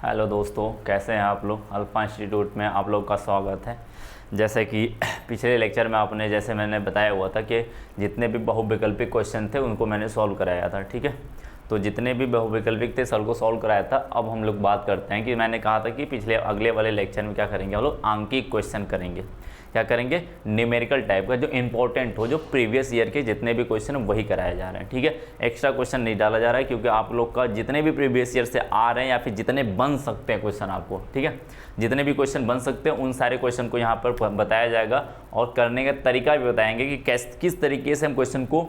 Hello दोस्तों, कैसे हैं आप लोग। अल्फा इंस्टीट्यूट में आप लोग का स्वागत है। जैसे कि पिछले लेक्चर में आपने जैसे मैंने बताया हुआ था कि जितने भी बहुविकल्पिक क्वेश्चन थे उनको मैंने सॉल्व कराया था। ठीक है, तो जितने भी बहुविकल्पिक थे सबको सॉल्व कराया था। अब हम लोग बात करते हैं कि मैंने कहा था कि अगले वाले लेक्चर में क्या करेंगे, हम लोग आंकिक क्वेश्चन करेंगे। क्या करेंगे, न्यूमेरिकल टाइप का, जो इंपॉर्टेंट हो, जो प्रीवियस ईयर के जितने भी क्वेश्चन वही कराए जा रहे हैं। ठीक है, एक्स्ट्रा क्वेश्चन नहीं डाला जा रहा है, क्योंकि आप लोग का जितने भी प्रीवियस ईयर से आ रहे हैं या फिर जितने बन सकते हैं क्वेश्चन आपको, ठीक है, जितने भी क्वेश्चन बन सकते हैं उन सारे क्वेश्चन को यहाँ पर बताया जाएगा और करने का तरीका भी बताएंगे कि किस तरीके से हम क्वेश्चन को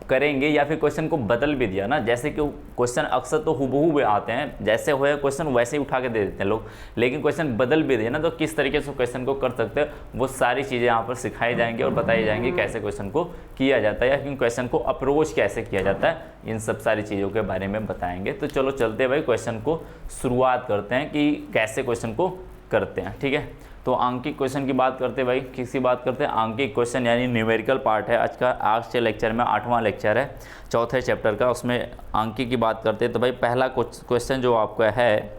करेंगे, या फिर क्वेश्चन को बदल भी दिया ना। जैसे कि क्वेश्चन अक्सर तो हुबहू आते हैं, जैसे हुए क्वेश्चन वैसे ही उठा के दे देते हैं लोग, लेकिन क्वेश्चन बदल भी दिया ना, तो किस तरीके से क्वेश्चन को कर सकते हैं वो सारी चीज़ें यहाँ पर सिखाई जाएंगी और बताई जाएंगी कैसे क्वेश्चन को किया जाता है, या फिर क्वेश्चन को अप्रोच कैसे किया जाता है, इन सब सारी चीज़ों के बारे में बताएंगे। तो चलो चलते भाई क्वेश्चन को शुरुआत करते हैं कि कैसे क्वेश्चन को करते हैं। ठीक है, तो आंकिक क्वेश्चन की बात करते हैं भाई, किसकी बात करते हैं, आंकिक क्वेश्चन यानी न्यूमेरिकल पार्ट है आज के लेक्चर में, 8वां लेक्चर है चौथे चैप्टर का, उसमें आंकिक की बात करते हैं। तो भाई पहला क्वेश्चन जो आपका है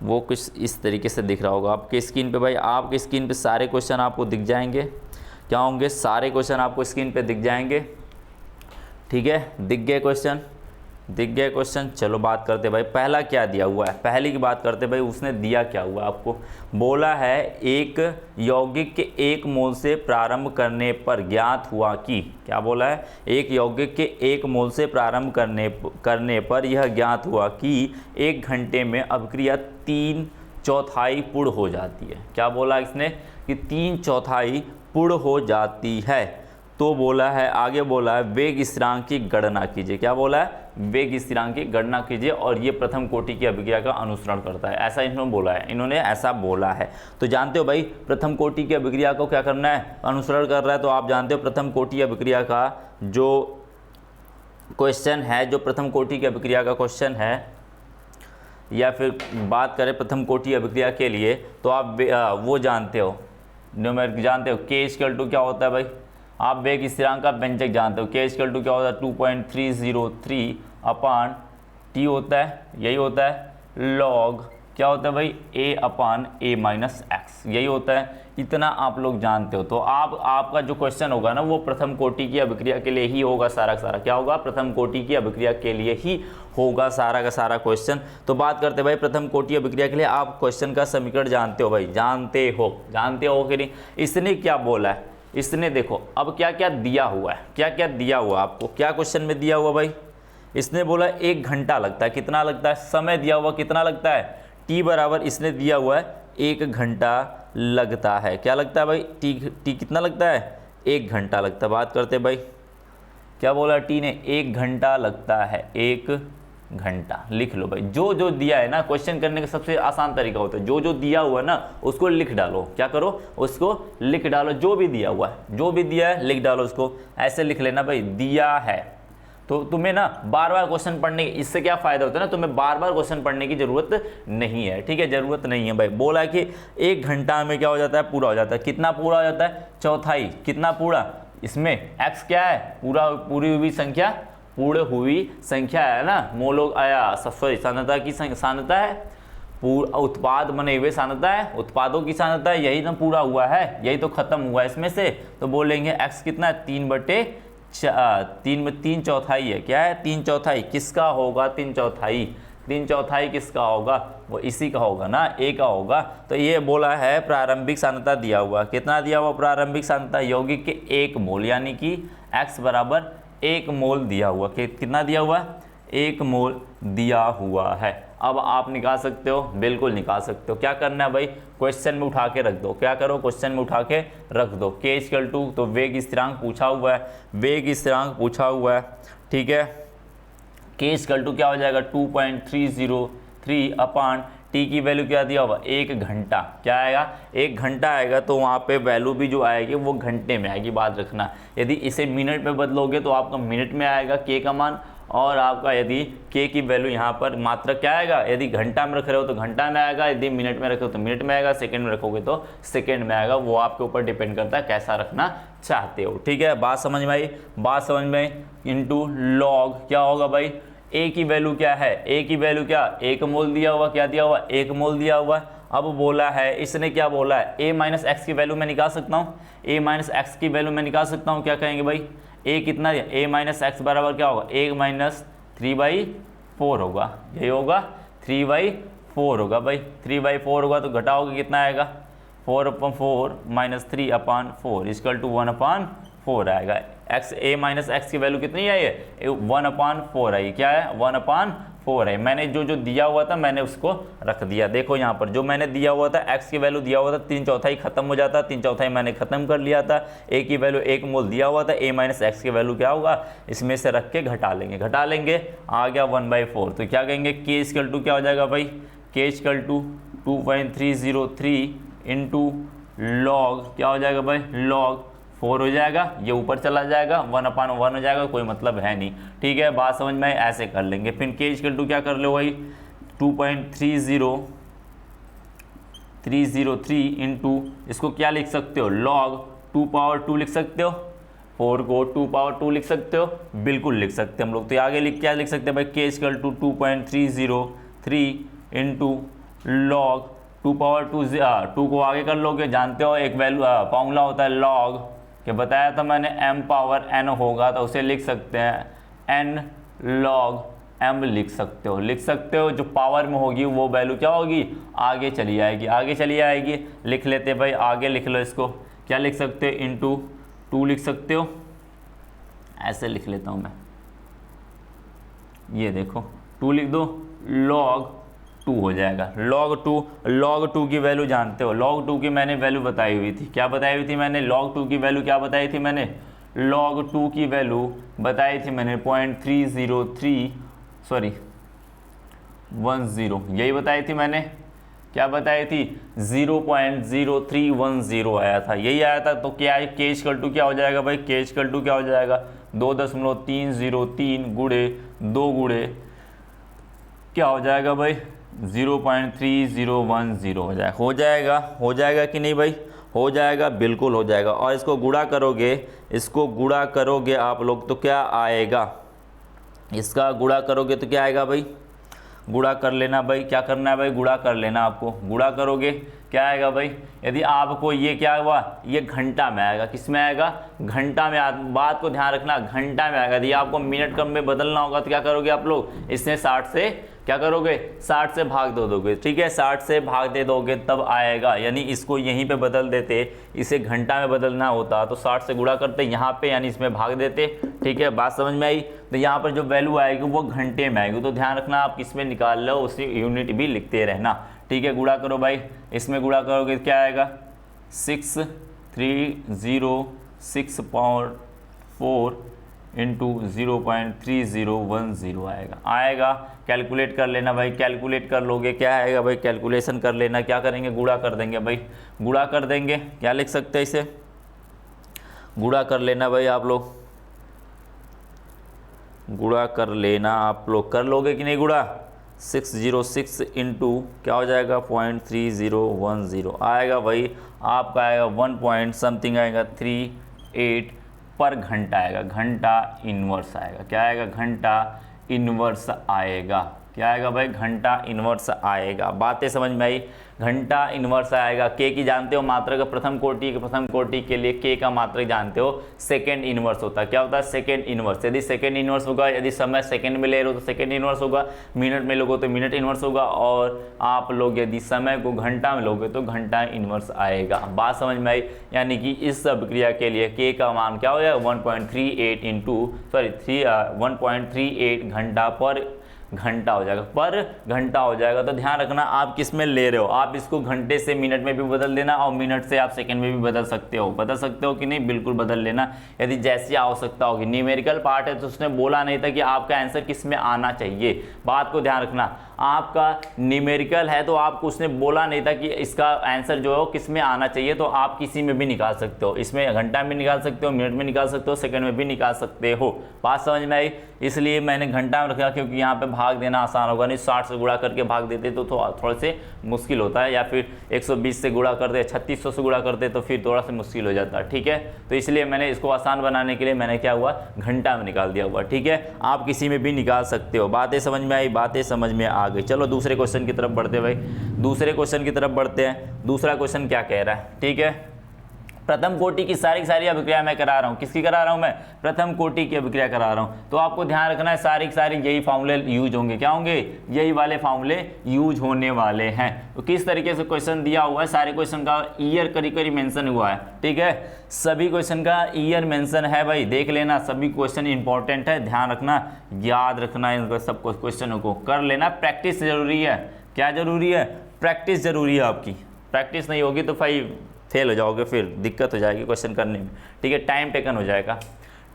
वो कुछ इस तरीके से दिख रहा होगा आपकी स्क्रीन पे। भाई आपकी स्क्रीन पे सारे क्वेश्चन आपको दिख जाएंगे, क्या होंगे, सारे क्वेश्चन आपको स्क्रीन पे दिख जाएंगे। ठीक है, दिख गए क्वेश्चन, दिख गए क्वेश्चन। चलो बात करते भाई, पहला क्या दिया हुआ है, पहले की बात करते भाई, उसने दिया क्या हुआ आपको, बोला है एक यौगिक के 1 मोल से प्रारंभ करने पर ज्ञात हुआ कि, क्या बोला है, एक यौगिक के 1 मोल से प्रारंभ करने पर यह ज्ञात हुआ कि 1 घंटे में अभिक्रिया 3/4 पूर्ण हो जाती है। क्या बोला इसने कि 3/4 पूर्ण हो जाती है। तो बोला है, आगे बोला है वेग स्थिरांक की गणना कीजिए। क्या बोला है, वेग स्थिरांक की गणना कीजिए, और ये प्रथम कोटि की अभिक्रिया का अनुसरण करता है, ऐसा इन्होंने बोला है, इन्होंने ऐसा बोला है। तो जानते हो भाई प्रथम कोटि की अभिक्रिया को क्या करना है, अनुसरण कर रहा है। तो आप जानते हो प्रथम कोटि अभिक्रिया का जो क्वेश्चन है, जो प्रथम कोटि की अभिक्रिया का क्वेश्चन है, या फिर बात करें प्रथम कोटि अभिक्रिया के लिए, तो आप वो जानते हो, न्यूमेरिक जानते हो, K= क्या होता है भाई, आप वेग स्थिरांक का व्यंजक जानते हो, K= क्या होता है, 2.303/T होता है, यही होता है। लॉग क्या होता है भाई, A/A-x, यही होता है। इतना आप लोग जानते हो। तो आपका जो क्वेश्चन होगा ना वो प्रथम कोटि की अभिक्रिया के लिए ही होगा, सारा का सारा क्या होगा, प्रथम कोटि की अभिक्रिया के लिए ही होगा सारा का सारा क्वेश्चन। तो बात करते भाई प्रथम कोटि अभिक्रिया के लिए आप क्वेश्चन का समीकरण जानते हो भाई, जानते हो कि नहीं। इसने क्या बोला है, इसने देखो अब क्या क्या दिया हुआ है, क्या क्या दिया हुआ आपको, क्या क्वेश्चन में दिया हुआ भाई, इसने बोला 1 घंटा लगता है, कितना लगता है, समय दिया हुआ कितना लगता है, T बराबर इसने दिया हुआ है 1 घंटा लगता है। क्या लगता है भाई, टी कितना लगता है, 1 घंटा लगता है। बात करते भाई, क्या बोला टी ने, 1 घंटा लगता है, 1 घंटा। लिख लो भाई, जो जो दिया है ना, क्वेश्चन करने का सबसे आसान तरीका होता है, जो जो दिया हुआ है ना उसको लिख डालो। क्या करो, उसको लिख डालो, जो भी दिया हुआ है, जो भी दिया है लिख डालो उसको, ऐसे लिख लेना भाई, दिया है। तो तुम्हें ना बार बार क्वेश्चन पढ़ने, इससे क्या फायदा होता है ना, तुम्हें बार बार क्वेश्चन पढ़ने की जरूरत नहीं है। ठीक है, जरूरत नहीं है भाई। बोला कि 1 घंटा में क्या हो जाता है, पूरा हो जाता है। कितना पूरा हो जाता है, 1/4। कितना पूरा, इसमें x क्या है, पूरी हुई संख्या, पूर्ण हुई संख्या है ना, मोलोग आया, सॉरी सांद्रता की सांद्रता है, उत्पाद बने हुए सांद्रता है, उत्पादों की सांद्रता है, यही तो पूरा हुआ है, यही तो खत्म हुआ है इसमें से। तो बोलेंगे x कितना है, 3/3 में 3/4 है, क्या है, 3/4 किसका होगा, 3/4 किसका होगा, वो इसी का होगा ना, ए का होगा। तो ये बोला है प्रारंभिक सांद्रता दिया हुआ, कितना दिया हुआ प्रारंभिक सांद्रता, यौगिक के 1 मोल, यानी कि x बराबर 1 मोल दिया हुआ, कितना दिया हुआ, 1 मोल दिया हुआ है। अब आप निकाल सकते हो, बिल्कुल निकाल सकते हो। क्या करना है भाई, क्वेश्चन में उठा के रख दो, क्या करो, क्वेश्चन में उठा के रख दो। K= तो वेग स्थिरांक पूछा हुआ है, वेग स्थिरांक पूछा हुआ है। ठीक है, K= क्या हो जाएगा, 2.303/T की वैल्यू क्या दिया होगा, 1 घंटा। क्या आएगा, 1 घंटा आएगा, तो वहाँ पे वैल्यू भी जो आएगी वो घंटे में आएगी, बात रखना। यदि इसे मिनट में बदलोगे तो आपका मिनट में आएगा K का मान, और आपका यदि K की वैल्यू यहाँ पर मात्रक क्या आएगा, यदि घंटा में रख रहे हो तो घंटा में आएगा, यदि मिनट में रखे हो तो मिनट में आएगा, सेकंड में रखोगे तो सेकंड में आएगा। वो आपके ऊपर डिपेंड करता है कैसा रखना चाहते हो। ठीक है, बात समझ में आई, बात समझ में आई। इंटू लॉग क्या होगा भाई, ए की वैल्यू क्या है, ए की वैल्यू क्या, 1 मोल दिया हुआ, क्या दिया हुआ, 1 मोल दिया हुआ। अब बोला है, इसने क्या बोला है, a माइनस एक्स की वैल्यू मैं निकाल सकता हूँ, a माइनस एक्स की वैल्यू मैं निकाल सकता हूँ। क्या कहेंगे भाई, a कितना दिया, a माइनस एक्स बराबर क्या होगा, 1 माइनस 3/4 होगा, यही होगा 3/4 होगा भाई। 3/4 होगा तो घटाओगे कितना आएगा, 4/4 माइनस 3/4 इक्वल टू 1/4 आएगा। एक्स, a माइनस एक्स की वैल्यू कितनी आई है, 1/4 आई, क्या है 1/4 है। मैंने जो जो दिया हुआ था मैंने उसको रख दिया। देखो यहाँ पर जो मैंने दिया हुआ था, x की वैल्यू दिया हुआ था 3/4 खत्म हो जाता, 3/4 मैंने खत्म कर लिया था। a की वैल्यू 1 मोल दिया हुआ था, a माइनस एक्स की वैल्यू क्या होगा, इसमें से रख के घटा लेंगे, आ गया 1/4। तो क्या कहेंगे, k इक्वल टू क्या हो जाएगा भाई, k equal to 2.303 into log क्या हो जाएगा भाई, लॉग 4 हो जाएगा, ये ऊपर चला जाएगा, 1/1 हो जाएगा, कोई मतलब है नहीं। ठीक है, बात समझ में ऐसे कर लेंगे। फिर के इक्वल टू क्या कर लो भाई, 2.303 इंटू इसको क्या लिख सकते हो, लॉग 2/2 लिख सकते हो, 4 को 2/2 लिख सकते हो, बिल्कुल लिख सकते हैं हम लोग। तो आगे क्या लिख सकते हैं भाई, के इक्वल टू 2.303 इंटू लॉग 2/2 को आगे कर लोगे, जानते हो एक वैल्यू फॉर्मूला होता है लॉग, कि बताया था मैंने, m⁻n होगा तो उसे लिख सकते हैं n log m लिख सकते हो, जो पावर में होगी वो वैल्यू क्या होगी, आगे चली आएगी, लिख लेते भाई, आगे लिख लो इसको, क्या लिख सकते हो, इंटू 2 लिख सकते हो, ऐसे लिख लेता हूँ मैं, ये देखो 2 लिख दो, log 2 हो जाएगा, log 2 की वैल्यू जानते हो, log 2 की मैंने वैल्यू बताई हुई थी, क्या बताई हुई थी मैंने, log 2 की वैल्यू क्या बताई थी मैंने, log 2 की वैल्यू बताई थी मैंने 0.303 यही बताई थी मैंने, क्या बताई थी, 0.0310 आया था, यही आया था। तो क्या है, के इक्वल टू क्या हो जाएगा भाई, के इक्वल टू क्या हो जाएगा, 2.303 गुणे 2 गुणे क्या हो जाएगा भाई, 0.3010 हो जाएगा कि नहीं भाई, हो जाएगा, बिल्कुल हो जाएगा। और इसको गुणा करोगे आप लोग तो क्या आएगा, इसका गुणा करोगे तो क्या आएगा भाई, गुणा कर लेना भाई, क्या करना है भाई, गुणा कर लेना, आपको गुणा करोगे क्या आएगा भाई, यदि आपको ये क्या हुआ, ये घंटा में आएगा, किस में आएगा, घंटा में, बात को ध्यान रखना, घंटा में आएगा। यदि आपको मिनट कम में बदलना होगा तो क्या करोगे आप लोग, इसने 60 से क्या करोगे, 60 से भाग दे दोगे, ठीक है, 60 से भाग दे दोगे तब आएगा। यानी इसको यहीं पे बदल देते, इसे घंटा में बदलना होता तो 60 से गुणा करते यहाँ पे, यानी इसमें भाग देते। ठीक है, बात समझ में आई। तो यहाँ पर जो वैल्यू आएगी वो घंटे में आएगी, तो ध्यान रखना आप किस में निकाल लो, उसी यूनिट भी लिखते रहना। ठीक है, गुणा करो भाई, इसमें गुणा करोगे क्या आएगा, 6306.4 इंटू 0.3010 आएगा। कैलकुलेट कर लेना भाई, कैलकुलेट कर लोगे, क्या आएगा भाई, कैलकुलेशन कर लेना, क्या करेंगे, गुणा कर देंगे भाई, गुणा कर देंगे, क्या लिख सकते हैं इसे, गुणा कर लेना भाई, आप लोग गुणा कर लेना, आप लोग कर लोगे कि नहीं गुणा, 606 इंटू क्या हो जाएगा, 0.3010 आएगा भाई, आपका आएगा 1 पॉइंट समथिंग आएगा 38 पर घंटा आएगा, घंटा इन्वर्स आएगा, क्या आएगा, घंटा इन्वर्स आएगा, क्या आएगा भाई, घंटा इन्वर्स आएगा। बातें समझ में आई, घंटा इन्वर्स आएगा। के की जानते हो मात्रक, प्रथम कोटि के लिए के का मात्रक जानते हो, सेकंड इन्वर्स होता है, क्या होता है, सेकंड इन्वर्स। यदि सेकंड इन्वर्स होगा, यदि समय सेकंड में ले रहे हो तो सेकंड इन्वर्स होगा, मिनट में लोगे तो मिनट इन्वर्स होगा, और आप लोग यदि समय को घंटा में लोगे तो घंटा इन्वर्स आएगा। बात समझ में आई। यानी कि इस सब क्रिया के लिए के का मान क्या हो जाएगा, 1.38 घंटा पर घंटा हो जाएगा, पर घंटा हो जाएगा। तो ध्यान रखना आप किस में ले रहे हो, आप इसको घंटे से मिनट में भी बदल देना, और मिनट से आप सेकंड में भी बदल सकते हो कि नहीं, बिल्कुल बदल लेना यदि जैसी आवश्यकता होगी। न्यूमेरिकल पार्ट है तो उसने बोला नहीं था कि आपका आंसर किस में आना चाहिए, बात को ध्यान रखना। आपका न्यूमेरिकल है तो आपको उसने बोला नहीं था कि इसका आंसर जो है वो किस में आना चाहिए, तो आप किसी में भी निकाल सकते हो, इसमें घंटा में निकाल सकते हो, मिनट में निकाल सकते हो, सेकंड में भी निकाल सकते हो। बात समझ में आई। इसलिए मैंने घंटा में रखा क्योंकि यहाँ पे भाग देना आसान होगा, नहीं 60 से गुणा करके भाग देते तो थोड़ा से मुश्किल होता है, या फिर 120 से गुणा करते, 3600 से गुणा करते तो फिर थोड़ा सा मुश्किल हो जाता है। ठीक है, तो इसलिए मैंने इसको आसान बनाने के लिए मैंने क्या हुआ, घंटा में निकाल दिया हुआ। ठीक है, आप किसी में भी निकाल सकते हो। बातें समझ में आई, बातें समझ में आ गई। चलो दूसरे क्वेश्चन की तरफ बढ़ते भाई, दूसरे क्वेश्चन की तरफ बढ़ते हैं। दूसरा क्वेश्चन क्या कह रहा है, ठीक है, प्रथम कोटि की सारी अभिक्रिया मैं करा रहा हूँ। किसकी करा रहा हूँ मैं, प्रथम कोटि की अभिक्रिया करा रहा हूँ। तो आपको ध्यान रखना है सारी यही फार्मूले यूज होंगे। क्या होंगे, यही वाले फार्मूले यूज होने वाले हैं। तो किस तरीके से क्वेश्चन दिया हुआ है, सारे क्वेश्चन का ईयर करीब मेंशन हुआ है। ठीक है, सभी क्वेश्चन का ईयर मेंशन है भाई, देख लेना, सभी क्वेश्चन इंपॉर्टेंट है, ध्यान रखना, याद रखना, इन सब क्वेश्चनों को कर लेना। प्रैक्टिस जरूरी है। क्या जरूरी है, प्रैक्टिस जरूरी है आपकी। प्रैक्टिस नहीं होगी तो भाई फेल हो जाओगे, फिर दिक्कत हो जाएगी क्वेश्चन करने में। ठीक है, टाइम टेकन हो जाएगा।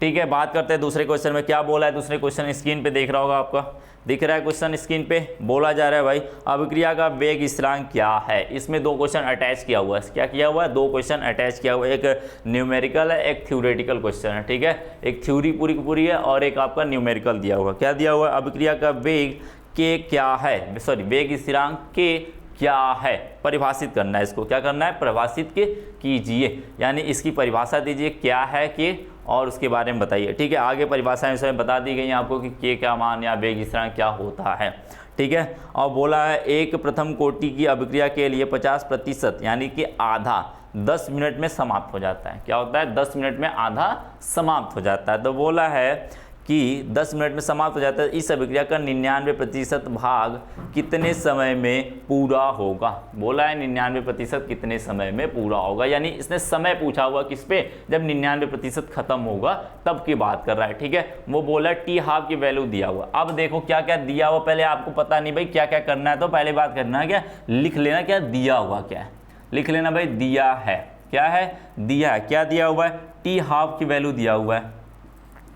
ठीक है, बात करते हैं दूसरे क्वेश्चन में। क्या बोला है दूसरे क्वेश्चन, स्क्रीन पे देख रहा होगा, आपका दिख रहा है क्वेश्चन स्क्रीन पे। बोला जा रहा है भाई अभिक्रिया का वेग स्थिरांक क्या है। इसमें दो क्वेश्चन अटैच किया हुआ है। क्या किया हुआ है, दो क्वेश्चन अटैच किया हुआ है। एक न्यूमेरिकल है, एक थ्योरेटिकल क्वेश्चन है। ठीक है, एक थ्योरी पूरी की पूरी है और एक आपका न्यूमेरिकल दिया हुआ है। क्या दिया हुआ है, अभिक्रिया का वेग के क्या है, सॉरी वेग स्थिरांक के क्या है, परिभाषित करना है इसको। क्या करना है, परिभाषित के कीजिए, यानी इसकी परिभाषा दीजिए क्या है के, और उसके बारे में बताइए। ठीक है, आगे परिभाषाएं इसमें बता दी गई हैं आपको कि के क्या मान या वेग स्थिरांक क्या होता है। ठीक है, और बोला है एक प्रथम कोटि की अभिक्रिया के लिए 50% यानी कि आधा 10 मिनट में समाप्त हो जाता है। क्या होता है, 10 मिनट में आधा समाप्त हो जाता है। तो बोला है कि 10 मिनट में समाप्त हो जाता है। इस अभिक्रिया का 99% भाग कितने समय में पूरा होगा। बोला है 99% कितने समय में पूरा होगा, यानी इसने समय पूछा हुआ किस पे, जब 99% खत्म होगा तब की बात कर रहा है। ठीक है, वो बोला टी हाफ की वैल्यू दिया हुआ। अब देखो क्या क्या दिया हुआ, पहले आपको पता नहीं भाई क्या क्या करना है, तो पहले बात करना है क्या, लिख लेना क्या दिया हुआ क्या है, लिख लेना भाई दिया है। क्या है, दिया है। क्या दिया हुआ है, टी हाफ की वैल्यू दिया हुआ है,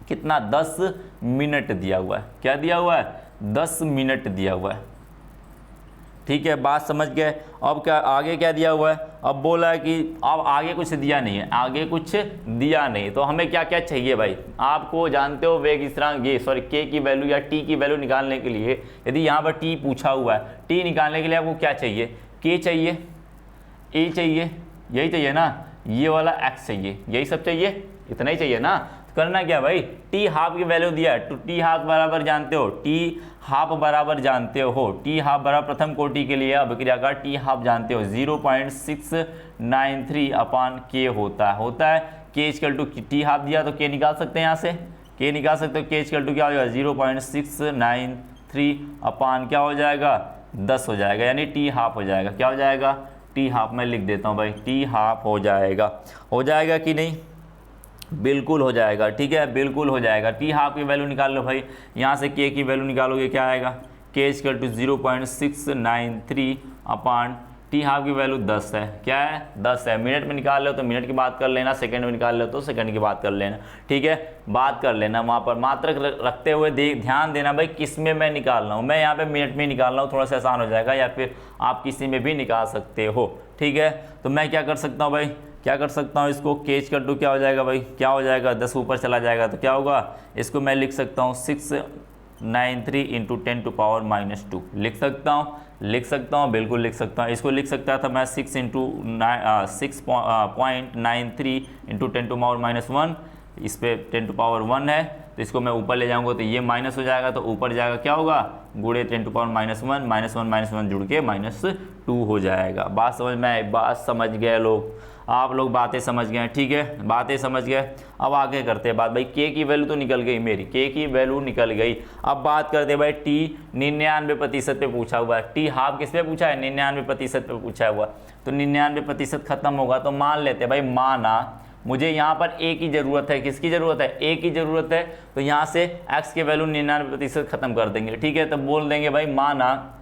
कितना, 10 मिनट दिया हुआ है। क्या दिया हुआ है, 10 मिनट दिया हुआ है। ठीक है, बात समझ गए। अब क्या आगे क्या दिया हुआ है, अब बोला है कि अब आगे कुछ दिया नहीं है, आगे कुछ दिया नहीं, तो हमें क्या क्या चाहिए भाई, आपको जानते हो वेग स्थिरांक ये सॉरी के की वैल्यू या टी की वैल्यू निकालने के लिए, यदि यहाँ पर टी पूछा हुआ है, टी निकालने के लिए आपको क्या चाहिए, के चाहिए, ए चाहिए, यही चाहिए ना, ये वाला एक्स चाहिए, यही सब चाहिए, इतना ही चाहिए ना। करना क्या भाई, टी हाफ की वैल्यू दिया है, तो टी हाफ बराबर जानते हो, टी हाफ बराबर जानते हो, टी हाफ बराबर प्रथम कोटि के लिए अभिक्रिया का टी हाफ जानते हो 0.693 अपान के होता है के इक्वल टू टी हाफ दिया तो के निकाल सकते हैं, यहाँ से के निकाल सकते हो। के इक्वल टू क्या हो जाएगा 0.693 अपान क्या हो जाएगा 10 हो जाएगा, यानी टी हाफ हो जाएगा। क्या हो जाएगा, टी हाफ मैं लिख देता हूँ भाई, टी हाफ हो जाएगा कि नहीं, बिल्कुल हो जाएगा। ठीक है, बिल्कुल हो जाएगा। टी हाफ की वैल्यू निकाल लो भाई, यहाँ से के की वैल्यू निकालोगे क्या आएगा, k equal to 0.693 upon t half की वैल्यू 10 है। क्या है, 10 है। मिनट में निकाल लो तो मिनट की बात कर लेना, सेकंड में निकाल लो तो सेकंड की बात कर लेना। ठीक है, बात कर लेना, वहाँ पर मात्रक रखते हुए ध्यान देना भाई किस में मैं निकाल रहा हूँ। मैं यहाँ पे मिनट में निकाल रहा हूँ, थोड़ा सा आसान हो जाएगा, या फिर आप किसी में भी निकाल सकते हो। ठीक है, तो मैं क्या कर सकता हूँ भाई, क्या कर सकता हूँ, इसको के इक्वल टू क्या हो जाएगा भाई, क्या हो जाएगा 10 ऊपर चला जाएगा तो क्या होगा, इसको मैं लिख सकता हूँ 693 इंटू 10 टू पावर -2 लिख सकता हूँ, बिल्कुल लिख सकता हूँ। इसको लिख सकता था मैं 6.93 इंटू 10 टू पावर -1, इस पे 10 टू पावर 1 है, तो इसको मैं ऊपर ले जाऊंगा तो ये माइनस हो जाएगा, तो ऊपर जाएगा क्या होगा, गुणे 10 टू पावर -1 जुड़ के -2 हो जाएगा। बात समझ में आई, बात समझ गए लोग, आप लोग बातें समझ गए। ठीक है, बातें समझ गए। अब आगे करते हैं बात भाई, के की वैल्यू तो निकल गई मेरी, के की वैल्यू निकल गई। अब बात करते हैं भाई टी 99% पे पूछा हुआ है, टी हाफ किस पे पूछा है, 99% पे पूछा हुआ, तो 99% खत्म होगा, तो मान लेते हैं भाई, माना मुझे यहाँ पर ए की ज़रूरत है, किसकी ज़रूरत है, ए की ज़रूरत है, तो यहाँ से एक्स के वैल्यू 99% खत्म कर देंगे। ठीक है, तो बोल देंगे भाई माना,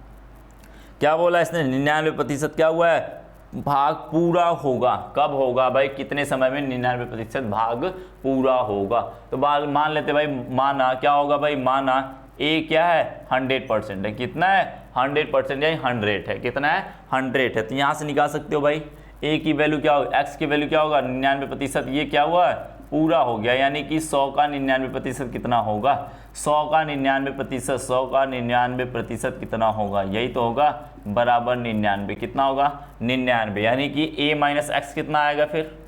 क्या बोला इसने, 99% क्या हुआ है, भाग पूरा होगा। कब होगा भाई, कितने समय में 99% भाग पूरा होगा। तो मान लेते भाई, माना क्या होगा भाई, माना ए क्या है 100% है, कितना है 100% यानी 100 है, कितना है 100 है, तो यहाँ से निकाल सकते हो भाई ए की वैल्यू क्या होगा, एक्स की वैल्यू क्या होगा 99%, ये क्या हुआ है पूरा हो गया, यानी कि 100 का 99% कितना होगा, 100 का 99%, 100 का 99% कितना होगा, यही तो होगा, बराबर 99। कितना होगा, 99, यानी कि a माइनस एक्स कितना आएगा, फिर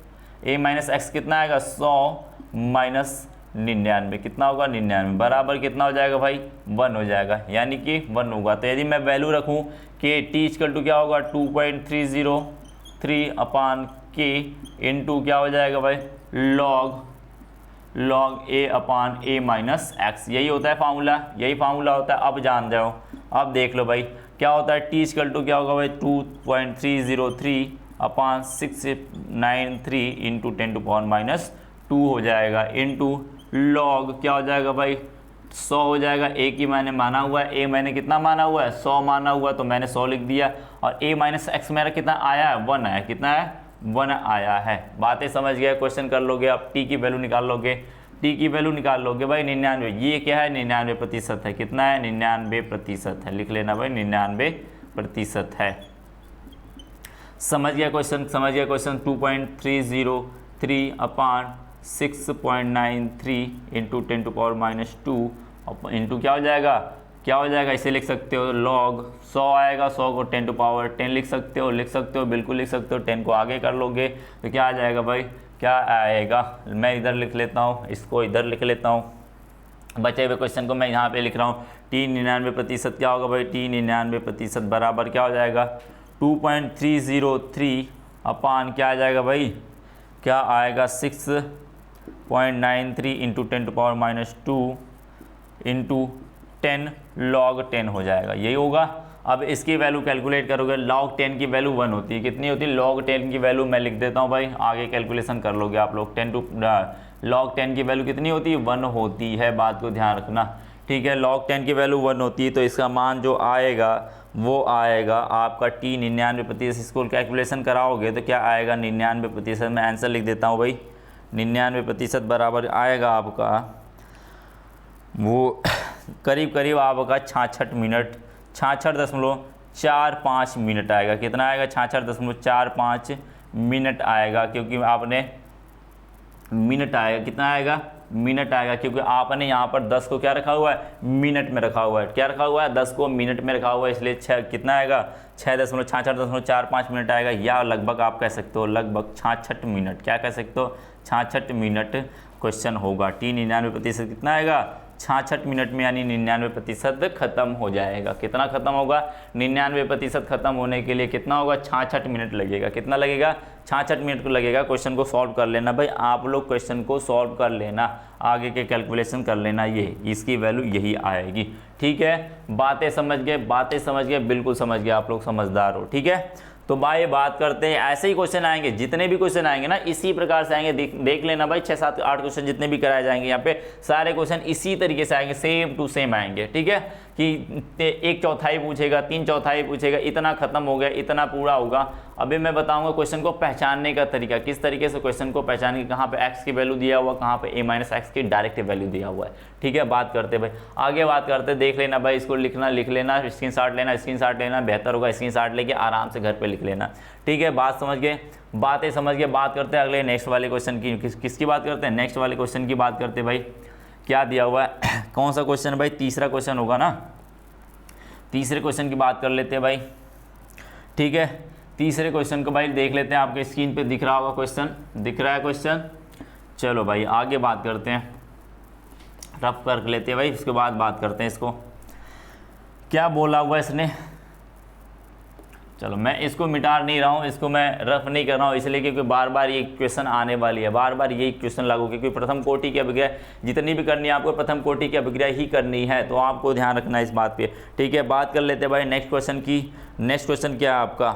a माइनस एक्स कितना आएगा, 100 माइनस 99 कितना होगा, 99, बराबर कितना हो जाएगा भाई, 1 हो जाएगा, यानी कि 1 होगा। तो यदि मैं वैल्यू रखूँ कि t इक्वल टू क्या होगा, 2.303 अपान k इंटू क्या हो जाएगा भाई, log a upon a minus x, यही होता है फार्मूला, यही फार्मूला होता है। अब जान जाओ, अब देख लो भाई क्या होता है, t इक्वल टू क्या होगा भाई, 2.303 अपान 693 इंटू 10⁻² हो जाएगा, इंटू लॉग क्या हो जाएगा भाई, 100 हो जाएगा। a की मैंने माना हुआ है, a मैंने कितना माना हुआ है, 100 माना हुआ, तो मैंने 100 लिख दिया, और a माइनस एक्स मेरा कितना आया है, 1 आया, कितना है, 1 आया है। बातें समझ गए, क्वेश्चन कर लोगे, आप t की वैल्यू निकाल लोगे, t की वैल्यू निकाल लोगे भाई 99, ये क्या है, 99% है, कितना है, 99% है, लिख लेना भाई 99% है। समझ गया क्वेश्चन, समझ गया क्वेश्चन। 2.303 अपान 6.93 इंटू 10⁻² इंटू क्या हो जाएगा, क्या हो जाएगा, इसे लिख सकते हो log 100 आएगा, 100 को 10⁻10 लिख सकते हो, बिल्कुल लिख सकते हो। 10 को आगे कर लोगे तो क्या आ जाएगा भाई, क्या आएगा, मैं इधर लिख लेता हूँ, इसको इधर लिख लेता हूँ, बचे हुए क्वेश्चन को मैं यहाँ पे लिख रहा हूँ। t 99% क्या होगा भाई, t 99% बराबर क्या हो जाएगा, 2.303 अपान क्या आ जाएगा भाई, क्या आएगा, 6.93 इंटू 10⁻² इंटू 10 log 10 हो जाएगा, यही होगा। अब इसकी वैल्यू कैलकुलेट करोगे, log 10 की वैल्यू 1 होती है, कितनी होती है, log 10 की वैल्यू मैं लिख देता हूँ भाई, आगे कैलकुलेशन कर लोगे आप लोग। log 10 की वैल्यू कितनी होती है, 1 होती है, बात को ध्यान रखना, ठीक है। log 10 की वैल्यू 1 होती है, तो इसका मान जो आएगा वो आएगा आपका t 99%। इसको कैलकुलेशन कराओगे तो क्या आएगा, 99%, मैं आंसर लिख देता हूँ भाई, 99% बराबर आएगा आपका वो करीब करीब आपका 66 मिनट, 66.45 मिनट आएगा, कितना आएगा, 66.45 मिनट आएगा, क्योंकि आपने मिनट आएगा, कितना आएगा, मिनट आएगा, क्योंकि आपने यहाँ पर 10 को क्या रखा हुआ है, मिनट में रखा हुआ है, क्या रखा हुआ है, 10 को मिनट में रखा हुआ है, इसलिए कितना आएगा, 66.45 मिनट आएगा, या लगभग आप कह सकते हो लगभग 66 मिनट, क्या कह सकते हो, 66 मिनट क्वेश्चन होगा। t 99% कितना आएगा, 66 मिनट में, यानी 99% खत्म हो जाएगा। कितना खत्म होगा, 99% खत्म होने के लिए कितना होगा, 66 मिनट लगेगा, कितना लगेगा, 66 मिनट को लगेगा। क्वेश्चन को सॉल्व कर लेना भाई, आप लोग क्वेश्चन को सॉल्व कर लेना, आगे के कैलकुलेशन कर लेना, ये इसकी वैल्यू यही आएगी, ठीक है। बातें समझ गए, बातें समझ गए, बिल्कुल समझ गए, आप लोग समझदार हो, ठीक है। तो भाई बात करते हैं, ऐसे ही क्वेश्चन आएंगे, जितने भी क्वेश्चन आएंगे ना इसी प्रकार से आएंगे, देख लेना भाई, 6 7 8 क्वेश्चन जितने भी कराए जाएंगे यहाँ पे सारे क्वेश्चन इसी तरीके से आएंगे, सेम टू सेम आएंगे, ठीक है, कि 1/4 पूछेगा, 3/4 पूछेगा, इतना खत्म हो गया, इतना पूरा होगा। अभी मैं बताऊंगा क्वेश्चन को पहचानने का तरीका, किस तरीके से क्वेश्चन को पहचानेंगे, कहाँ पे x की वैल्यू दिया हुआ, कहाँ पे a माइनस एक्स की डायरेक्ट वैल्यू दिया हुआ है, ठीक है। बात करते भाई, आगे बात करते, देख लेना भाई, इसको लिखना, लिख लेना, स्क्रीनशॉट लेना, बेहतर होगा स्क्रीनशॉट लेके आराम से घर पे लिख लेना, ठीक है। बात समझ गए, बातें समझ गए। बात करते हैं अगले नेक्स्ट वाले क्वेश्चन की, किसकी बात करते हैं, नेक्स्ट वाले क्वेश्चन की बात करते हैं भाई। क्या दिया हुआ है, कौन सा क्वेश्चन भाई, तीसरा क्वेश्चन होगा ना, तीसरे क्वेश्चन की बात कर लेते हैं भाई, ठीक है। तीसरे क्वेश्चन को भाई देख लेते हैं, आपके स्क्रीन पे दिख रहा होगा क्वेश्चन, दिख रहा है क्वेश्चन। चलो भाई आगे बात करते हैं, रफ कर लेते हैं भाई, उसके बाद बात करते हैं इसको क्या बोला हुआ इसने। चलो मैं इसको मिटा नहीं रहा हूँ, इसको मैं रफ नहीं कर रहा हूँ, इसलिए क्योंकि बार बार ये क्वेश्चन आने वाली है, बार बार यही क्वेश्चन लागू, क्योंकि प्रथम कोटि की अभिक्रिया जितनी भी करनी है आपको प्रथम कोटि की अभिक्रिया ही करनी है, तो आपको ध्यान रखना है इस बात पे, ठीक है। बात कर लेते हैं भाई नेक्स्ट क्वेश्चन की। नेक्स्ट क्वेश्चन क्या है आपका,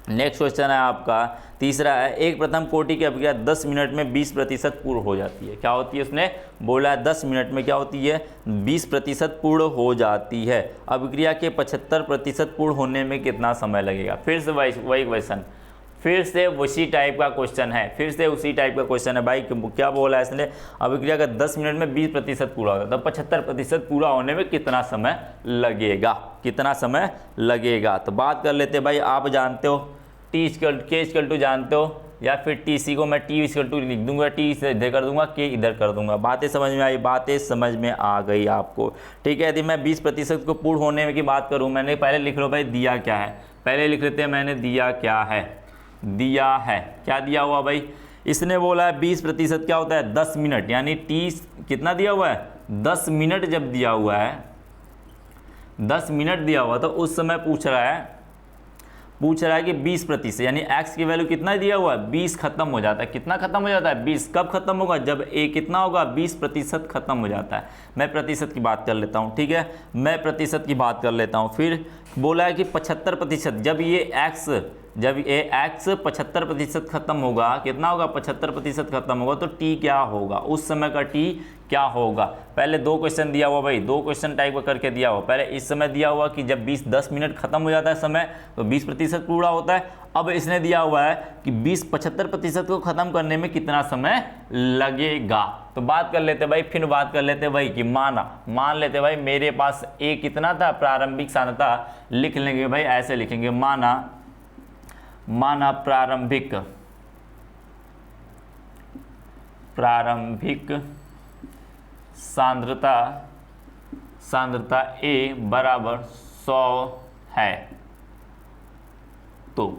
नेक्स्ट क्वेश्चन है आपका तीसरा है, एक प्रथम कोटि की अभिक्रिया 10 मिनट में 20% पूर्ण हो जाती है। क्या होती है, उसने बोला 10 मिनट में क्या होती है, 20% पूर्ण हो जाती है। अभिक्रिया के 75% पूर्ण होने में कितना समय लगेगा। फिर से वही क्वेश्चन, फिर से उसी टाइप का क्वेश्चन है, फिर से उसी टाइप का क्वेश्चन है भाई। क्या बोला है इसने, अभिक्रिया का 10 मिनट में 20% पूरा होगा, तो 75% पूरा होने में कितना समय लगेगा, कितना समय लगेगा। तो बात कर लेते हैं भाई, आप जानते हो T = K = जानते हो, या फिर TC को मैं T लिख दूंगा, T इधर कर दूंगा, K इधर कर दूंगा। बातें समझ में आई? बातें समझ में आ गई आपको? ठीक है। यदि मैं 20% को पूर्ण होने की बात करूँ, मैंने पहले लिख लो भाई दिया क्या है, पहले लिख लेते हैं मैंने दिया क्या है। दिया है, क्या दिया हुआ भाई? इसने बोला है 20% क्या होता है 10 मिनट, यानी T कितना दिया हुआ है 10 मिनट। जब दिया हुआ है 10 मिनट दिया हुआ तो उस समय पूछ रहा है कि 20% यानी x की वैल्यू कितना दिया हुआ है 20 खत्म हो जाता है। कितना खत्म हो जाता है 20। कब खत्म होगा? जब a कितना होगा 20% खत्म हो जाता है। मैं प्रतिशत की बात कर लेता हूँ, ठीक है, मैं प्रतिशत की बात कर लेता हूँ। फिर बोला है कि 75%, जब ये x 75% खत्म होगा, कितना होगा 75% खत्म होगा, तो t क्या होगा? उस समय का t क्या होगा? पहले 2 क्वेश्चन दिया हुआ भाई, 2 क्वेश्चन टाइप का करके दिया हुआ। पहले इस समय दिया हुआ कि जब 10 मिनट खत्म हो जाता है समय, तो 20% पूरा होता है। अब इसने दिया हुआ है कि 75% को खत्म करने में कितना समय लगेगा। तो बात कर लेते भाई, फिर बात कर लेते भाई कि मान लेते भाई मेरे पास a कितना था, प्रारंभिक सांद्रता। लिख लेंगे भाई, ऐसे लिखेंगे, माना प्रारंभिक सांद्रता A बराबर 100 है। तो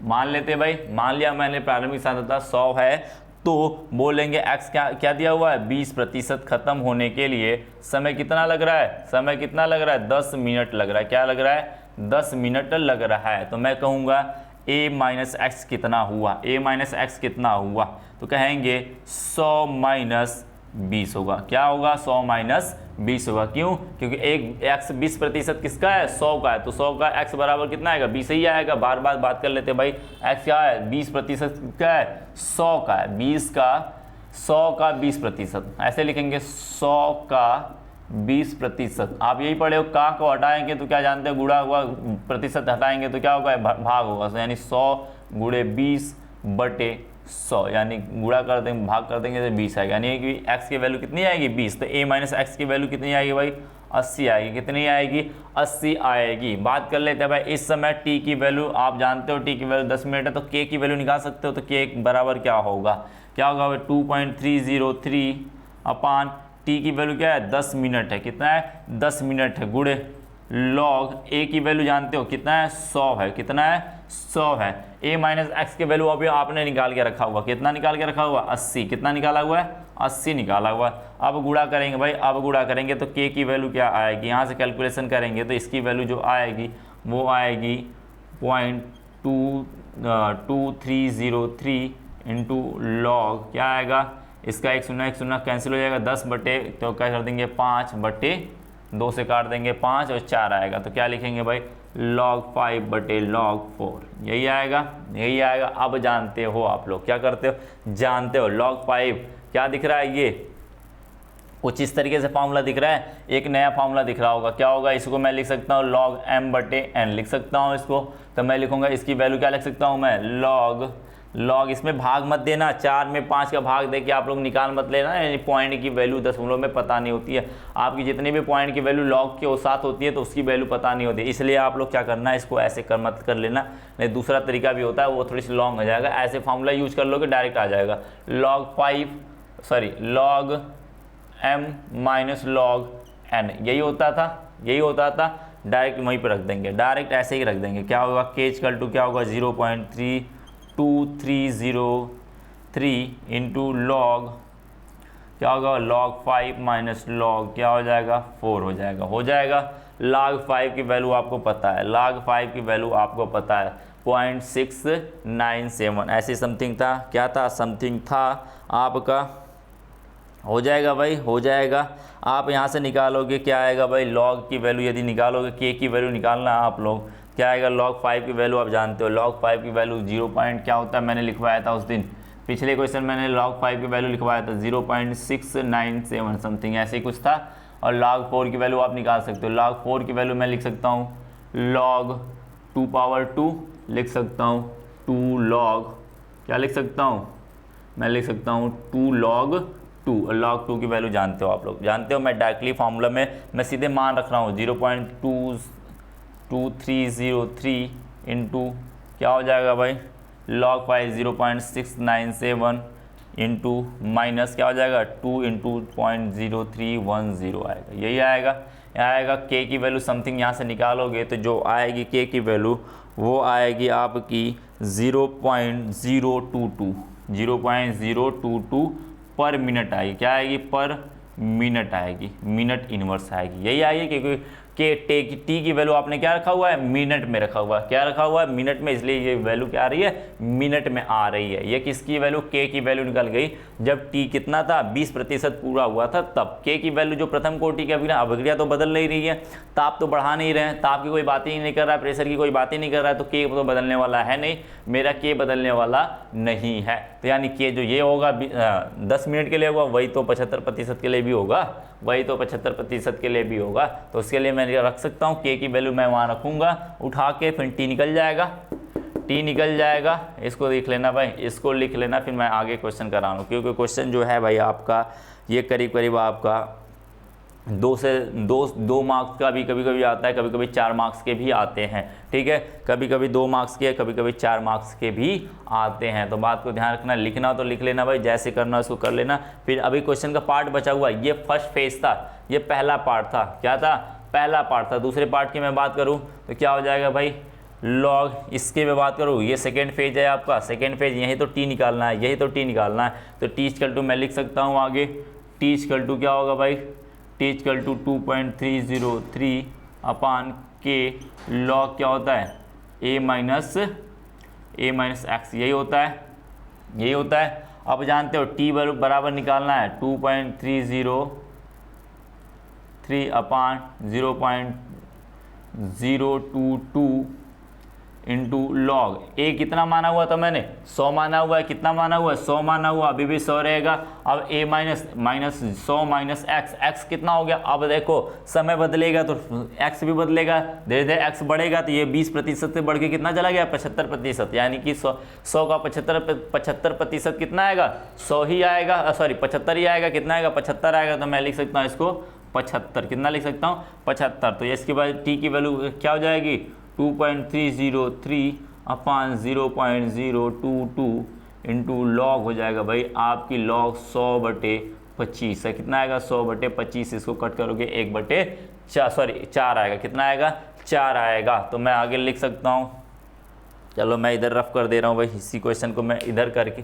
मान लेते भाई, मान लिया मैंने प्रारंभिक सांद्रता 100 है, तो बोलेंगे x क्या दिया हुआ है 20% खत्म होने के लिए समय कितना लग रहा है? समय कितना लग रहा है 10 मिनट लग रहा है। क्या लग रहा है 10 मिनट लग रहा है। तो मैं कहूँगा a माइनस एक्स कितना हुआ, a माइनस एक्स कितना हुआ, तो कहेंगे 100 माइनस 20 होगा। क्या होगा 100 माइनस 20 होगा। क्यों? क्योंकि एक x 20% किसका है 100 का है, तो 100 का x बराबर कितना आएगा 20 ही आएगा। बार बार बात कर लेते भाई, x क्या है 20% क्या है 100 का है, 100 का 20%, ऐसे लिखेंगे 100 का 20%। आप यही पढ़े हो, का को हटाएंगे तो क्या जानते हो गुणा हुआ, प्रतिशत हटाएंगे तो क्या होगा भाग होगा। तो यानी 100 गुणे 20 बटे 100, यानी गुणा कर देंगे भाग कर देंगे तो 20 आएगा। यानी कि x की वैल्यू कितनी आएगी 20। तो a माइनस एक्स की वैल्यू कितनी आएगी भाई 80 आएगी। कितनी आएगी 80 आएगी। बात कर लेते हैं भाई, इस समय t की वैल्यू आप जानते हो, t की वैल्यू 10 मिनट है, तो k की वैल्यू निकाल सकते हो। तो k बराबर क्या होगा, क्या होगा भाई 2.303 अपान t की वैल्यू क्या है 10 मिनट है। कितना है 10 मिनट है, गुणे लॉग a की वैल्यू जानते हो कितना है 100 है। कितना है 100 है। a माइनस एक्स की वैल्यू अभी आपने निकाल के रखा हुआ, कितना निकाल के रखा हुआ 80। कितना निकाला हुआ है 80 निकाला हुआ है। अब गुणा करेंगे भाई, अब गुणा करेंगे तो k की वैल्यू क्या आएगी, यहाँ से कैलकुलेशन करेंगे तो इसकी वैल्यू जो आएगी वो आएगी 0.2303 इंटू लॉग क्या आएगा, इसका 1 0 कैंसिल हो जाएगा, 10 बटे तो क्या कर देंगे 5 बटे 2 से काट देंगे 5 और 4 आएगा। तो क्या लिखेंगे भाई log 5 बटे log 4, यही आएगा, यही आएगा। अब जानते हो आप लोग क्या करते हो, जानते हो log 5 क्या दिख रहा है, ये कुछ इस तरीके से फार्मूला दिख रहा है। एक नया फार्मूला दिख रहा होगा, क्या होगा, इसको मैं लिख सकता हूँ log m बटे n लिख सकता हूँ इसको। तो मैं लिखूंगा इसकी वैल्यू क्या लिख सकता हूँ मैं log इसमें भाग मत देना, 4 में 5 का भाग दे के आप लोग निकाल मत लेना, यानी पॉइंट की वैल्यू दशमलव में पता नहीं होती है। आपकी जितनी भी पॉइंट की वैल्यू लॉग के साथ होती है तो उसकी वैल्यू पता नहीं होती, इसलिए आप लोग क्या करना है, इसको ऐसे मत कर लेना। नहीं दूसरा तरीका भी होता है, वो थोड़ी सी लॉन्ग हो जाएगा, ऐसे फार्मूला यूज कर लोगे डायरेक्ट आ जाएगा log m minus log n, यही होता था। डायरेक्ट वहीं पर रख देंगे, डायरेक्ट ऐसे ही रख देंगे। क्या होगा k इक्वल टू क्या होगा 0.32303 इंटू लॉग क्या होगा log 5 माइनस log क्या हो जाएगा 4 हो जाएगा। log 5 की वैल्यू आपको पता है, log 5 की वैल्यू आपको पता है 0.697 ऐसे समथिंग था, क्या था समथिंग था आपका, हो जाएगा भाई, हो जाएगा। आप यहाँ से निकालोगे क्या आएगा भाई log की वैल्यू, यदि निकालोगे k की वैल्यू निकालना आप लोग, क्या आएगा log 5 की वैल्यू आप जानते हो, log 5 की वैल्यू 0. क्या होता है, मैंने लिखवाया था उस दिन पिछले क्वेश्चन मैंने log 5 की वैल्यू लिखवाया था 0.697 समथिंग ऐसे ही कुछ था। और log 4 की वैल्यू आप निकाल सकते हो, log 4 की वैल्यू मैं लिख सकता हूँ log 2 लिख सकता हूँ 2 log क्या लिख सकता हूँ, मैं लिख सकता हूँ 2 log 2। और log 2 की वैल्यू जानते हो आप लोग, जानते हो। मैं डायरेक्टली फार्मूला में मैं सीधे मान रख रहा हूँ 0.2303 इंटू क्या हो जाएगा भाई log पाई 0.697 इंटू माइनस क्या हो जाएगा 2 इंटू 0.0310 आएगा, यही आएगा। यहाँ आएगा k की वैल्यू समथिंग यहाँ से निकालोगे तो जो आएगी k की वैल्यू वो आएगी आपकी 0.022 पर मिनट आएगी। क्या आएगी? पर मिनट आएगी, मिनट इनवर्स आएगी, यही आएगी। क्योंकि टी की वैल्यू आपने क्या रखा हुआ है? मिनट में रखा हुआ है। क्या रखा हुआ है? मिनट में, इसलिए ये वैल्यू क्या आ रही है? मिनट में आ रही है। ये किसकी वैल्यू? के की वैल्यू निकल गई जब टी कितना था? 20% पूरा हुआ था तब। के की वैल्यू जो प्रथम कोटि की अभिक्रिया तो बदल नहीं रही है, ताप तो बढ़ा नहीं रहे हैं, ताप की कोई बात ही नहीं कर रहा है, प्रेशर की कोई बात ही नहीं कर रहा है, तो के तो बदलने वाला है नहीं, मेरा के बदलने वाला नहीं है। तो यानी के जो ये होगा 10 मिनट के लिए होगा, वही तो 75% के लिए भी होगा, वही तो 75% के लिए भी होगा। तो उसके लिए मैं रख सकता हूँ के की वैल्यू मैं वहाँ रखूँगा उठा के, फिर टी निकल जाएगा, टी निकल जाएगा। इसको लिख लेना भाई, इसको लिख लेना, फिर मैं आगे क्वेश्चन करा लूँ। क्योंकि क्वेश्चन जो है भाई आपका ये करीब करीब आपका 2 मार्क्स का भी कभी कभी आता है, कभी कभी 4 मार्क्स के भी आते हैं, ठीक है। कभी कभी 2 मार्क्स के, कभी कभी 4 मार्क्स के भी आते हैं। तो बात को ध्यान रखना, लिखना तो लिख लेना भाई, जैसे करना उसको कर लेना। फिर अभी क्वेश्चन का पार्ट बचा हुआ, ये फर्स्ट फेज था, ये पहला पार्ट था। क्या था? पहला पार्ट था। दूसरे पार्ट की मैं बात करूँ तो क्या हो जाएगा भाई? लॉग, इसके मैं बात करूँ ये सेकेंड फेज है आपका, सेकेंड फेज, यही तो टी निकालना है, यही तो टी निकालना है। तो टी इक्वल टू मैं लिख सकता हूँ आगे, टी इक्वल टू क्या होगा भाई? टी इक्वल टू 2.303 अपान के लॉग क्या होता है? a माइनस एक्स, यही होता है, यही होता है। अब जानते हो टी बराबर निकालना है 2.303 अपान 0.022 इंटू लॉग। ए कितना माना हुआ था मैंने? 100 माना हुआ है। कितना माना हुआ है? 100 माना हुआ, अभी भी 100 रहेगा। अब ए माइनस 100 माइनस एक्स, एक्स कितना हो गया? अब देखो समय बदलेगा तो एक्स भी बदलेगा, धीरे धीरे एक्स बढ़ेगा, तो ये 20% से बढ़ के कितना चला गया? 75%। यानी कि 100 का 75% कितना आएगा? 100 ही आएगा, सॉरी 75 ही आएगा। कितना आएगा? 75 आएगा। तो मैं लिख सकता हूँ इसको 75। कितना लिख सकता हूँ? 75। तो इसके बाद टी की वैल्यू क्या हो जाएगी? 2.303 अपान 0.022 इंटू लॉग हो जाएगा भाई आपकी लॉग 100/25 है। कितना आएगा? 100/25। इसको कट करोगे 1/4 आएगा। कितना आएगा? 4 आएगा। तो मैं आगे लिख सकता हूँ, चलो मैं इधर रफ कर दे रहा हूँ भाई, इसी क्वेश्चन को मैं इधर करके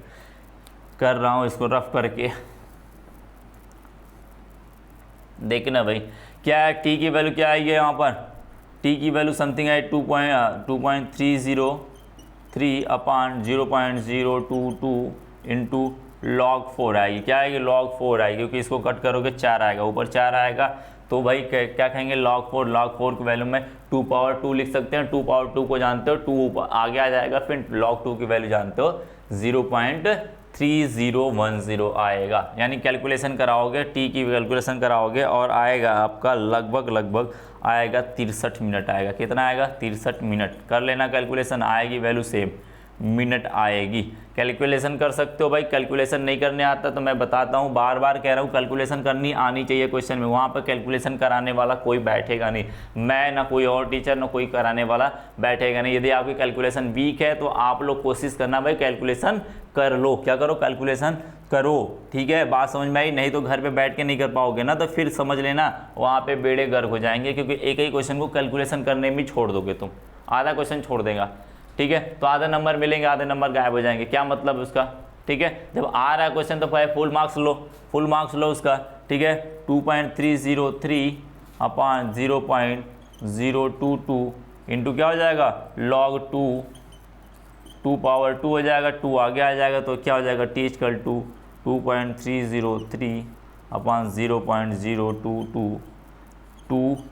कर रहा हूँ, इसको रफ करके देखना भाई क्या है। टी की वैल्यू क्या आई है यहाँ पर? टी की वैल्यू समथिंग है 2.303 अपान 0.022 इंटू लॉग 4 आएगी। क्या आएगी? लॉग 4 आएगी, क्योंकि इसको कट करोगे 4 आएगा, ऊपर 4 आएगा। तो भाई क्या कहेंगे? लॉग 4 की वैल्यू में 2 लिख सकते हैं। 2 को जानते हो, 2 आगे आ जाएगा, फिर लॉग 2 की वैल्यू जानते हो 0.3010 आएगा। यानी कैलकुलेशन कराओगे, टी की कैलकुलेशन कराओगे और आएगा आपका लगभग आएगा 63 मिनट आएगा। कितना आएगा? 63 मिनट। कर लेना कैलकुलेशन, आएगी वैल्यू सेम, मिनट आएगी। कैलकुलेशन कर सकते हो भाई। कैलकुलेशन नहीं करने आता तो मैं बताता हूँ, बार बार कह रहा हूँ, कैलकुलेशन करनी आनी चाहिए क्वेश्चन में। वहाँ पर कैलकुलेशन कराने वाला कोई बैठेगा नहीं, मैं ना कोई और टीचर ना कोई कराने वाला बैठेगा नहीं। यदि आपकी कैलकुलेशन वीक है तो आप लोग कोशिश करना भाई कैलकुलेशन कर लो। क्या करो? कैलकुलेशन करो, ठीक है। बात समझ में आई? नहीं तो घर पे बैठ के नहीं कर पाओगे ना, तो फिर समझ लेना वहाँ पे बेड़े गर्क हो जाएंगे, क्योंकि एक ही क्वेश्चन को कैलकुलेशन करने में छोड़ दोगे तुम, आधा क्वेश्चन छोड़ देगा, ठीक है। तो आधे नंबर मिलेंगे, आधे नंबर गायब हो जाएंगे। क्या मतलब उसका? ठीक है, जब आ रहा है क्वेश्चन तो भाई फुल मार्क्स लो, फुल मार्क्स लो उसका, ठीक है। 2.303 अपान 0.022 इंटू क्या हो जाएगा? लॉग 2 पावर 2 हो जाएगा, 2 आगे आ जाएगा, तो क्या हो जाएगा? T equal to 2.303 upon 0.022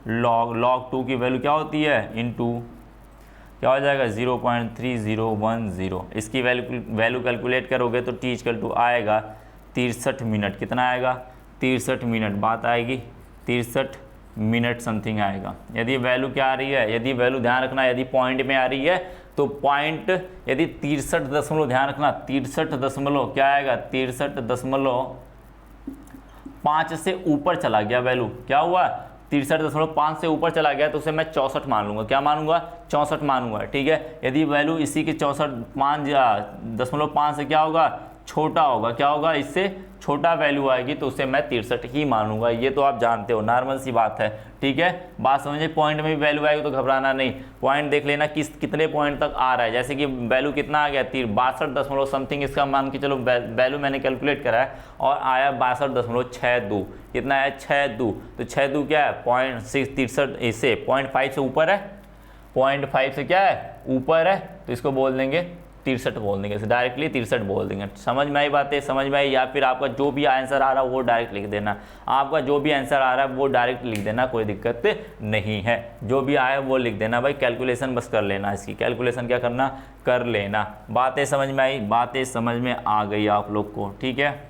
log 2 की वैल्यू क्या होती है? इंटू क्या हो जाएगा? 0.3010। इसकी वैल्यू कैलकुलेट करोगे तो टी इक्वल टू आएगा 63 मिनट। कितना आएगा? 63 मिनट। बात आएगी 63 मिनट समथिंग आएगा। यदि वैल्यू क्या आ रही है, यदि वैल्यू ध्यान रखना, यदि पॉइंट में आ रही है तो पॉइंट, यदि 63 दशमलव, ध्यान रखना 63 दशमलव क्या आएगा? 63.5 से ऊपर चला गया वैल्यू, क्या हुआ? 63.5 से ऊपर चला गया तो उसे मैं 64 मान लूँगा। क्या मानूंगा? 64 मानूंगा। ठीक है, यदि वैल्यू इसी के 64.5 से क्या होगा? छोटा होगा। क्या होगा? इससे छोटा वैल्यू आएगी तो उसे मैं 63 ही मानूंगा। ये तो आप जानते हो, नॉर्मल सी बात है। ठीक है, बात समझिए। पॉइंट में भी वैल्यू आएगी तो घबराना नहीं, पॉइंट देख लेना कितने पॉइंट तक आ रहा है। जैसे कि वैल्यू कितना आ गया? 62 समथिंग इसका मान के चलो वैल्यू मैंने कैलकुलेट करा है और आया 62.62। कितना है? 62। तो 62 क्या है? 0.63 इससे 0.5 से ऊपर है, 0.5 से क्या है? ऊपर है, तो इसको बोल देंगे 63 बोल देंगे, डायरेक्टली 63 बोल देंगे। समझ में आई बातें? समझ में आई? या फिर आपका जो भी आंसर आ रहा है वो डायरेक्ट लिख देना। आपका जो भी आंसर आ रहा है वो डायरेक्ट लिख देना, कोई दिक्कत नहीं है। जो भी आया वो लिख देना भाई, कैलकुलेशन बस कर लेना, इसकी कैलकुलेशन क्या करना? कर लेना। बातें समझ में आई? बातें समझ में आ गई आप लोग को? ठीक है,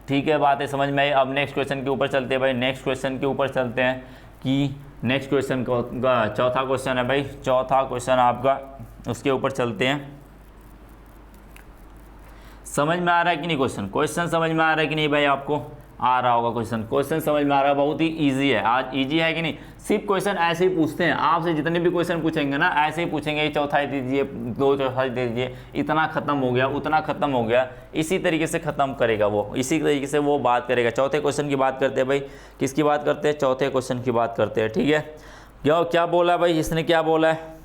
ठीक है, बातें समझ में आई। अब नेक्स्ट क्वेश्चन के ऊपर चलते हैं भाई। नेक्स्ट क्वेश्चन के ऊपर चलते हैं कि नेक्स्ट क्वेश्चन का चौथा क्वेश्चन है भाई। चौथा क्वेश्चन आपका, उसके ऊपर चलते हैं। समझ में आ रहा है कि नहीं क्वेश्चन समझ में आ रहा है कि नहीं भाई? आपको आ रहा होगा क्वेश्चन समझ में आ रहा है। बहुत ही इजी है, आज इजी है कि नहीं? सिर्फ क्वेश्चन ऐसे ही पूछते हैं आपसे, जितने भी क्वेश्चन पूछेंगे ना ऐसे ही पूछेंगे, चौथाई दीजिए, 2 चौथाई दीजिए, इतना खत्म हो गया, उतना खत्म हो गया। इसी तरीके से खत्म करेगा वो, इसी तरीके से वो बात करेगा। चौथे क्वेश्चन की बात करते हैं भाई। किसकी बात करते हैं? चौथे क्वेश्चन की बात करते हैं। ठीक है, क्या बोला भाई इसने? क्या बोला है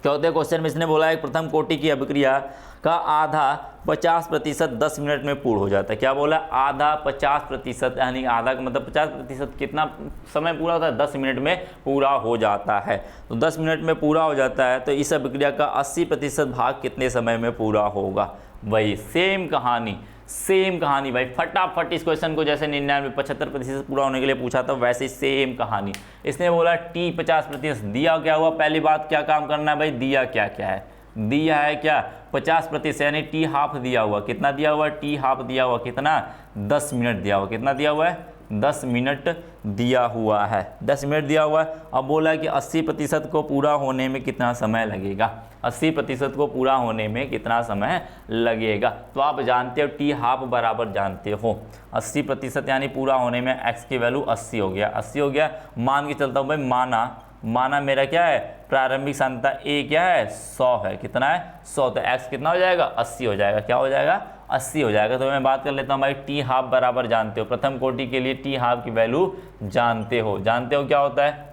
चौथे क्वेश्चन में? इसने बोला है प्रथम कोटि की अभिक्रिया का आधा 50% 10 मिनट में पूर्ण हो जाता है। क्या बोला? आधा 50%, यानी आधा का मतलब 50% कितना समय पूरा होता है? 10 मिनट में पूरा हो जाता है। तो 10 मिनट में पूरा हो जाता है, तो इस अभिक्रिया का 80% भाग कितने समय में पूरा होगा? वही सेम कहानी भाई। फटाफट इस क्वेश्चन को जैसे 75% पूरा होने के लिए पूछा था, वैसे ही सेम कहानी। इसने बोला टी 50%, दिया क्या हुआ? पहली बात क्या काम करना है भाई? दिया क्या है? दिया है क्या? 50%, यानी टी हाफ दिया हुआ। कितना दिया हुआ? टी हाफ दिया हुआ। कितना? 10 मिनट दिया हुआ। कितना दिया हुआ है? 10 मिनट दिया हुआ है। 10 मिनट दिया हुआ है। अब बोला कि 80% को पूरा होने में कितना समय लगेगा? 80% को पूरा होने में कितना समय लगेगा? तो आप जानते हो टी हाफ बराबर जानते हो 80%, यानी पूरा होने में एक्स की वैल्यू 80 हो गया। 80 हो गया, मान के चलता हूँ भाई। माना मेरा क्या है? प्रारंभिक सांद्रता ए क्या है? 100 है। कितना है? 100। तो एक्स कितना हो जाएगा? 80 हो जाएगा। क्या हो जाएगा? 80 हो जाएगा। तो मैं बात कर लेता हूँ भाई, टी हाफ बराबर जानते हो, प्रथम कोटि के लिए टी हाफ की वैल्यू जानते हो क्या होता है?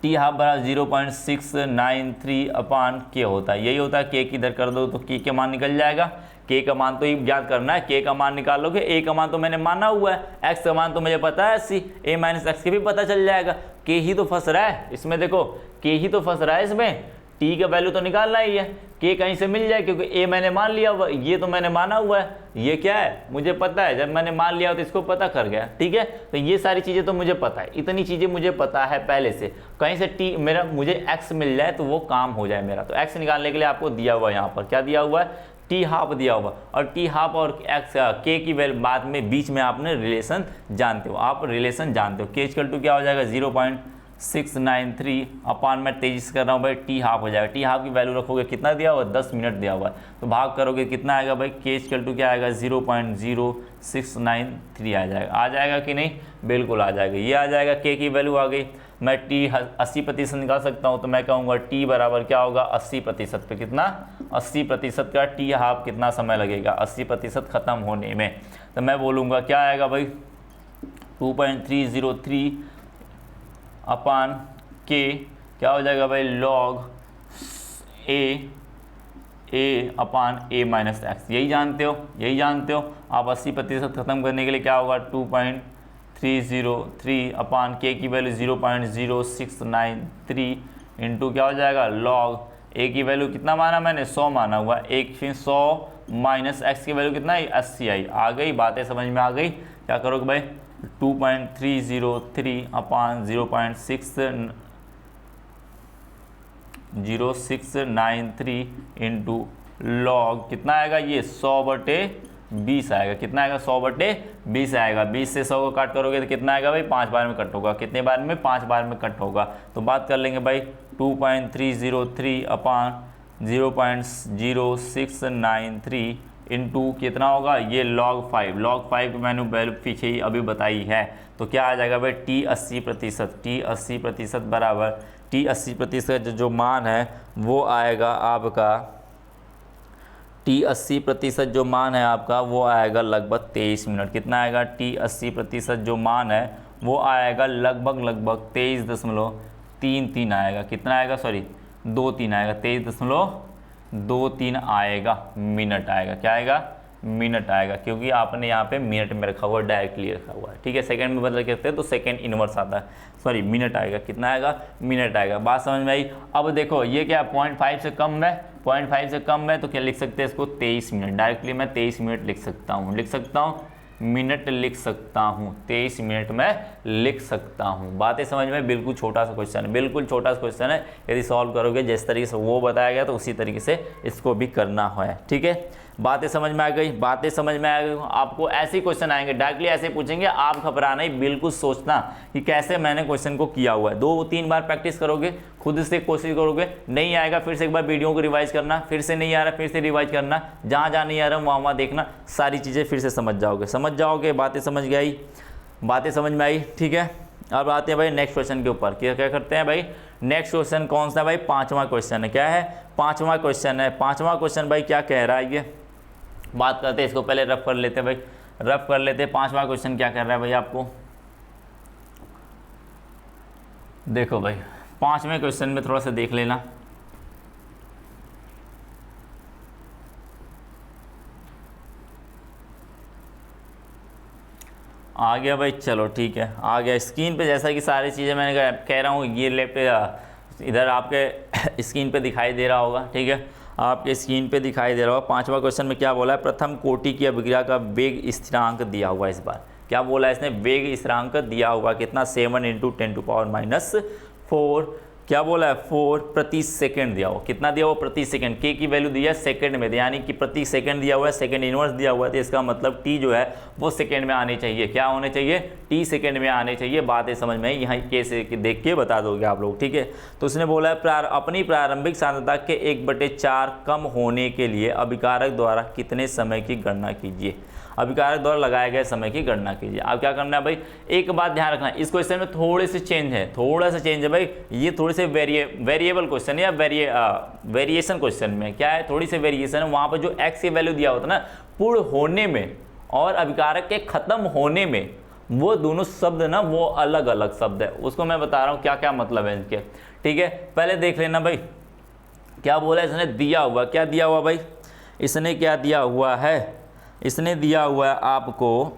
टी हाफ बराबर 0.693 अपान के होता है। यही होता है। के की इधर कर दो तो के का मान निकल जाएगा। के का मान तो ही ज्ञात करना है, के का मान निकालोगे। ए का मान तो मैंने माना हुआ है, एक्स का मान तो मुझे पता है 80, ए माइनस एक्स के भी पता चल जाएगा। के ही तो फंस रहा है इसमें, देखो के ही तो फंस रहा है इसमें। टी का वैल्यू तो निकालना ही है, के कहीं से मिल जाए, क्योंकि ए मैंने मान लिया हुआ, ये तो मैंने माना हुआ है। ये क्या है? मुझे पता है, जब मैंने मान लिया तो इसको पता कर गया। ठीक है, तो ये सारी चीज़ें तो मुझे पता है, इतनी चीज़ें मुझे पता है पहले से। कहीं से टी मुझे एक्स मिल जाए तो वो काम हो जाए मेरा। तो एक्स निकालने के लिए आपको दिया हुआ है, यहाँ पर क्या दिया हुआ है? टी हाफ दिया हुआ। और टी हाफ और एक्स के की वैल्यू बाद में बीच में आपने रिलेशन जानते हो, आप रिलेशन जानते हो। के इक्वल टू क्या हो जाएगा? 0.693 अपान, मैं तेजी से कर रहा हूँ भाई, टी हाफ हो जाएगा। टी हाफ की वैल्यू रखोगे, कितना दिया हुआ? 10 मिनट दिया हुआ है। तो भाग करोगे कितना आएगा भाई? के इक्वल टू क्या आएगा? 0.0693 आ जाएगा कि नहीं? बिल्कुल आ जाएगा। ये आ जाएगा, के की वैल्यू आ गई। मैं टी 80% निकाल सकता हूँ, तो मैं कहूँगा टी बराबर क्या होगा? 80% पे कितना? 80% का टी हाफ कितना समय लगेगा 80% ख़त्म होने में? तो मैं बोलूँगा क्या आएगा भाई? 2.303 अपान के क्या हो जाएगा भाई? लॉग ए अपान ए माइनस एक्स। यही जानते हो आप। 80% ख़त्म करने के लिए क्या होगा? 2.303 अपान के की वैल्यू 0.0693 इंटू क्या हो जाएगा? लॉग ए की वैल्यू कितना माना मैंने? 100 माना हुआ। 100 माइनस एक्स की वैल्यू कितना आई? 80 आई। आ गई बातें समझ में आ गई? क्या करोगे भाई? 2.303 अपान 0.0693 इंटू लॉग कितना आएगा? ये 100/20 आएगा। कितना आएगा? 100/20 आएगा। 20 से 100 को काट करोगे तो कितना आएगा भाई? 5 बार में कट होगा। कितने बार में? 5 बार में कट होगा। तो बात कर लेंगे भाई, 2.303 अपान 0.0693 इंटू कितना होगा, ये log 5 मैंने वैल्यू पीछे ही अभी बताई है, तो क्या आ जाएगा भाई t 80% बराबर t 80% जो मान है वो आएगा आपका t 80% जो मान है आपका वो आएगा लगभग 23 मिनट। कितना आएगा, t 80% जो मान है वो आएगा लगभग 23.33 आएगा। कितना आएगा, सॉरी 23 आएगा, 23.23 आएगा, मिनट आएगा। क्या आएगा, मिनट आएगा, क्योंकि आपने यहाँ पे मिनट में रखा हुआ है, डायरेक्टली रखा हुआ है। ठीक है, सेकंड में बदल करते हैं तो सेकंड इनवर्स आता है, सॉरी मिनट आएगा। कितना आएगा, मिनट आएगा। बात समझ में आई। अब देखो ये क्या 0.5 से कम है, 0.5 से कम है तो क्या लिख सकते हैं इसको 23 मिनट। डायरेक्टली मैं 23 मिनट लिख सकता हूँ, मिनट लिख सकता हूँ, 23 मिनट में लिख सकता हूँ। बातें समझ में, बिल्कुल छोटा सा क्वेश्चन है, बिल्कुल छोटा सा क्वेश्चन है। यदि सॉल्व करोगे जिस तरीके से वो बताया गया तो उसी तरीके से इसको भी करना है। ठीक है, बातें समझ में आ गई, बातें समझ में आ गई। आपको ऐसे क्वेश्चन आएंगे, डायरेक्टली ऐसे पूछेंगे, आप घबराना ही, बिल्कुल सोचना कि कैसे मैंने क्वेश्चन को किया हुआ है। 2-3 बार प्रैक्टिस करोगे, खुद से कोशिश करोगे, नहीं आएगा फिर से एक बार वीडियो को रिवाइज करना, फिर से नहीं आ रहा फिर से रिवाइज करना, जहाँ नहीं आ रहा वहाँ देखना, सारी चीज़ें फिर से समझ जाओगे। बातें समझ गई, बातें समझ में आई। ठीक है, अब आते हैं भाई नेक्स्ट क्वेश्चन के ऊपर। क्या करते हैं भाई, नेक्स्ट क्वेश्चन कौन सा भाई, 5वां क्वेश्चन है। क्या है, 5वां क्वेश्चन है। 5वां क्वेश्चन भाई क्या कह रहा है, ये बात करते हैं, इसको पहले रफ कर लेते हैं भाई, रफ कर लेते हैं। 5वां क्वेश्चन क्या कर रहा है भाई आपको, देखो भाई 5वें क्वेश्चन में थोड़ा सा देख लेना। आ गया भाई, चलो ठीक है, आ गया स्क्रीन पे। जैसा कि सारी चीज़ें मैंने कह रहा हूँ, ये लेफ्ट इधर आपके स्क्रीन पे दिखाई दे रहा होगा। ठीक है, आपके स्क्रीन पे दिखाई दे रहा होगा। 5वां क्वेश्चन में क्या बोला है, प्रथम कोटि की अभिक्रिया का वेग स्थिरांक दिया हुआ है। इस बार क्या बोला है इसने, वेग स्थिरांक दिया हुआ कितना, 7 × 10⁻⁴ क्या बोला है, 4 प्रति सेकंड दिया हुआ। कितना दिया हुआ, प्रति सेकंड। के की वैल्यू दी है सेकंड में, यानी कि प्रति सेकंड दिया हुआ है, सेकंड इनवर्स दिया हुआ है, तो इसका मतलब टी जो है वो सेकंड में आनी चाहिए। क्या होने चाहिए, टी सेकंड में आने चाहिए। बातें समझ में आई, यहाँ कैसे देख के बता दोगे आप लोग। ठीक है, तो उसने बोला है अपनी प्रारंभिक सांद्रता के 1/4 कम होने के लिए अभिकारक द्वारा कितने समय की गणना कीजिए। अभिकारक द्वारा लगाए गए समय की गणना कीजिए। अब क्या करना है भाई, एक बात ध्यान रखना, इस क्वेश्चन में थोड़े से चेंज है, थोड़ा सा चेंज है भाई। ये थोड़े से वेरिएबल क्वेश्चन है या वेरिएशन क्वेश्चन में क्या है, थोड़ी सी वेरिएशन है। वहाँ पर जो एक्स की वैल्यू दिया होता है ना, पूर्ण होने में और अभिकारक के खत्म होने में, वो दोनों शब्द ना वो अलग अलग शब्द है। उसको मैं बता रहा हूँ क्या क्या मतलब है इनके। ठीक है, पहले देख लेना भाई क्या बोला इसने, दिया हुआ। क्या दिया हुआ भाई, इसने क्या दिया हुआ है, इसने दिया हुआ है आपको,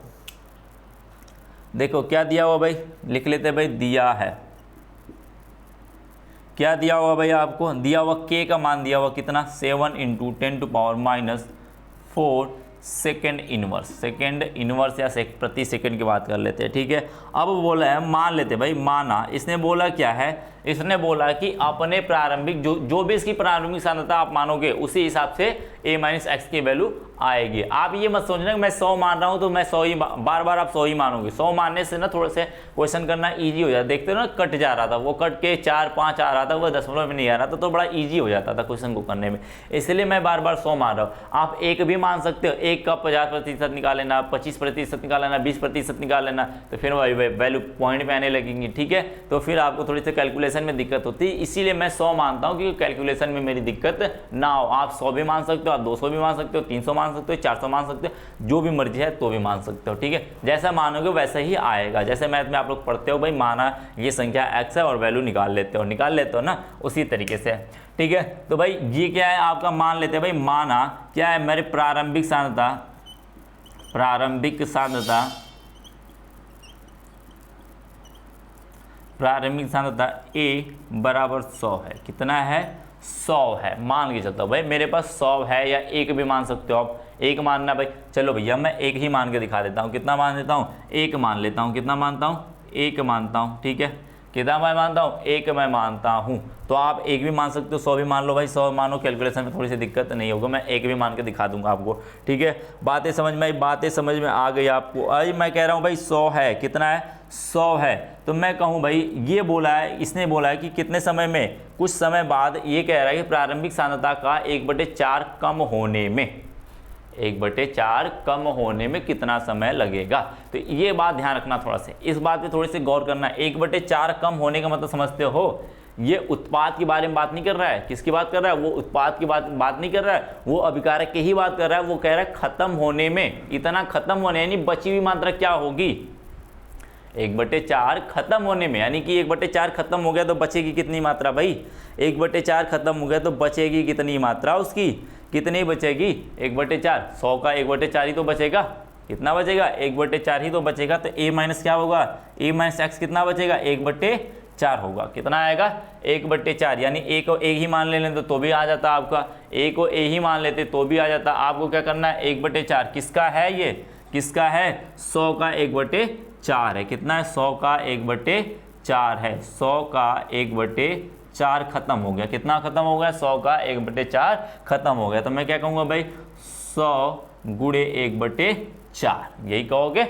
देखो क्या दिया हुआ भाई, लिख लेते हैं भाई, दिया है। क्या दिया हुआ भाई आपको, दिया हुआ के का मान दिया हुआ कितना, 7 × 10⁻⁴ सेकेंड इनवर्स या प्रति सेकंड की बात कर लेते हैं। ठीक है, अब बोला है मान लेते भाई, माना इसने बोला क्या है, इसने बोला कि अपने प्रारंभिक जो भी इसकी प्रारंभिक सांद्रता आप मानोगे उसी हिसाब से a - x की वैल्यू आएगी। आप ये मत सोचना कि मैं 100 मान रहा हूँ तो मैं 100 ही बार बार आप 100 ही मानोगे। 100 मानने से ना थोड़ा से क्वेश्चन करना इजी हो जाता। देखते हो ना, कट जा रहा था, वो कट के 4-5 आ रहा था, वो दशमलव में नहीं आ रहा था, तो बड़ा ईजी हो जाता था क्वेश्चन को करने में। इसलिए मैं बार बार 100 मान रहा हूँ। आप एक भी मान सकते हो, एक का 50% निकाल लेना, 25% निकाल लेना, 20% निकाल लेना, तो फिर वैल्यू पॉइंट में आने लगेंगी। ठीक है, तो फिर आपको थोड़ी सी कैलकुलेशन में दिक्कत होती है, इसीलिए मैं 100 मानता हूँ क्योंकि कैलकुलेशन में मेरी दिक्कत ना हो। आप 100 भी मान सकते हो, आप 200 भी मान सकते हो, 300 मान सकते हो, 400 मान सकते हो, जो भी मर्जी है तो भी मान सकते हो। ठीक है, जैसा मानोगे वैसा ही आएगा। जैसे मैथ में आप लोग पढ़ते हो भाई, माना ये संख्या x है और वैल्यू निकाल लेते हो ना, उसी तरीके से। ठीक है, तो भाई ये क्या है आपका, मान लेते हैं भाई, माना क्या है, मेरे प्रारंभिक सांद्रता A बराबर 100 है। कितना है, 100 है। मान के चलता हूँ भाई, मेरे पास 100 है, या एक भी मान सकते हो आप, एक मानना भाई। चलो भैया मैं एक ही मान के दिखा देता हूँ। कितना मान देता हूँ, एक मान लेता हूँ। कितना मानता हूँ, एक मानता हूँ। ठीक है, कितना मैं मानता हूँ, एक मैं मानता हूँ। तो आप एक भी मान सकते हो, 100 भी मान लो भाई, 100 मानो, कैलकुलेशन में थोड़ी सी दिक्कत नहीं होगा, मैं एक भी मान के दिखा दूंगा आपको। ठीक है, बातें समझ में आई, बातें समझ में आ गई आपको। अरे मैं कह रहा हूँ भाई 100 है, कितना है, 100 है। तो मैं कहूँ भाई, ये बोला है, इसने बोला है कि कितने समय में, कुछ समय बाद, ये कह रहा है कि प्रारंभिक सांद्रता का 1/4 कम होने में, 1/4 कम होने में कितना समय लगेगा। तो ये बात ध्यान रखना, थोड़ा सा इस बात पे थोड़ी सी गौर करना। 1/4 कम होने का मतलब समझते हो, ये उत्पाद के बारे में बात नहीं कर रहा है। किसकी बात कर रहा है? वो उत्पाद की बात नहीं कर रहा है, वो अभिकारक की ही बात कर रहा है। वो कह रहा है खत्म होने में, इतना खत्म होने यानी बची हुई मात्रा क्या होगी? 1/4 खत्म होने में, यानी कि 1/4 खत्म हो गया तो बचेगी कितनी मात्रा भाई? 1/4 खत्म हो गया तो बचेगी कितनी मात्रा उसकी? कितनी बचेगी? 1/4, 100 का 1/4 ही तो बचेगा। कितना बचेगा? 1/4 ही तो बचेगा। तो a माइनस क्या होगा? a माइनस एक्स कितना बचेगा? 1/4 होगा। कितना आएगा? 1/4, यानी a को a ही मान लेते तो भी आ जाता आपका, a को a ही मान लेते तो भी आ जाता। आपको क्या करना है? 1/4 किसका है? ये किसका है? 100 का 1/4 है। कितना है? 100 का 1/4 है। 100 का 1/4 खत्म हो गया। कितना खत्म हो गया? 100 का 1/4 खत्म हो गया। तो मैं क्या कहूँगा भाई? 100 गुणे 1/4, यही कहोगे?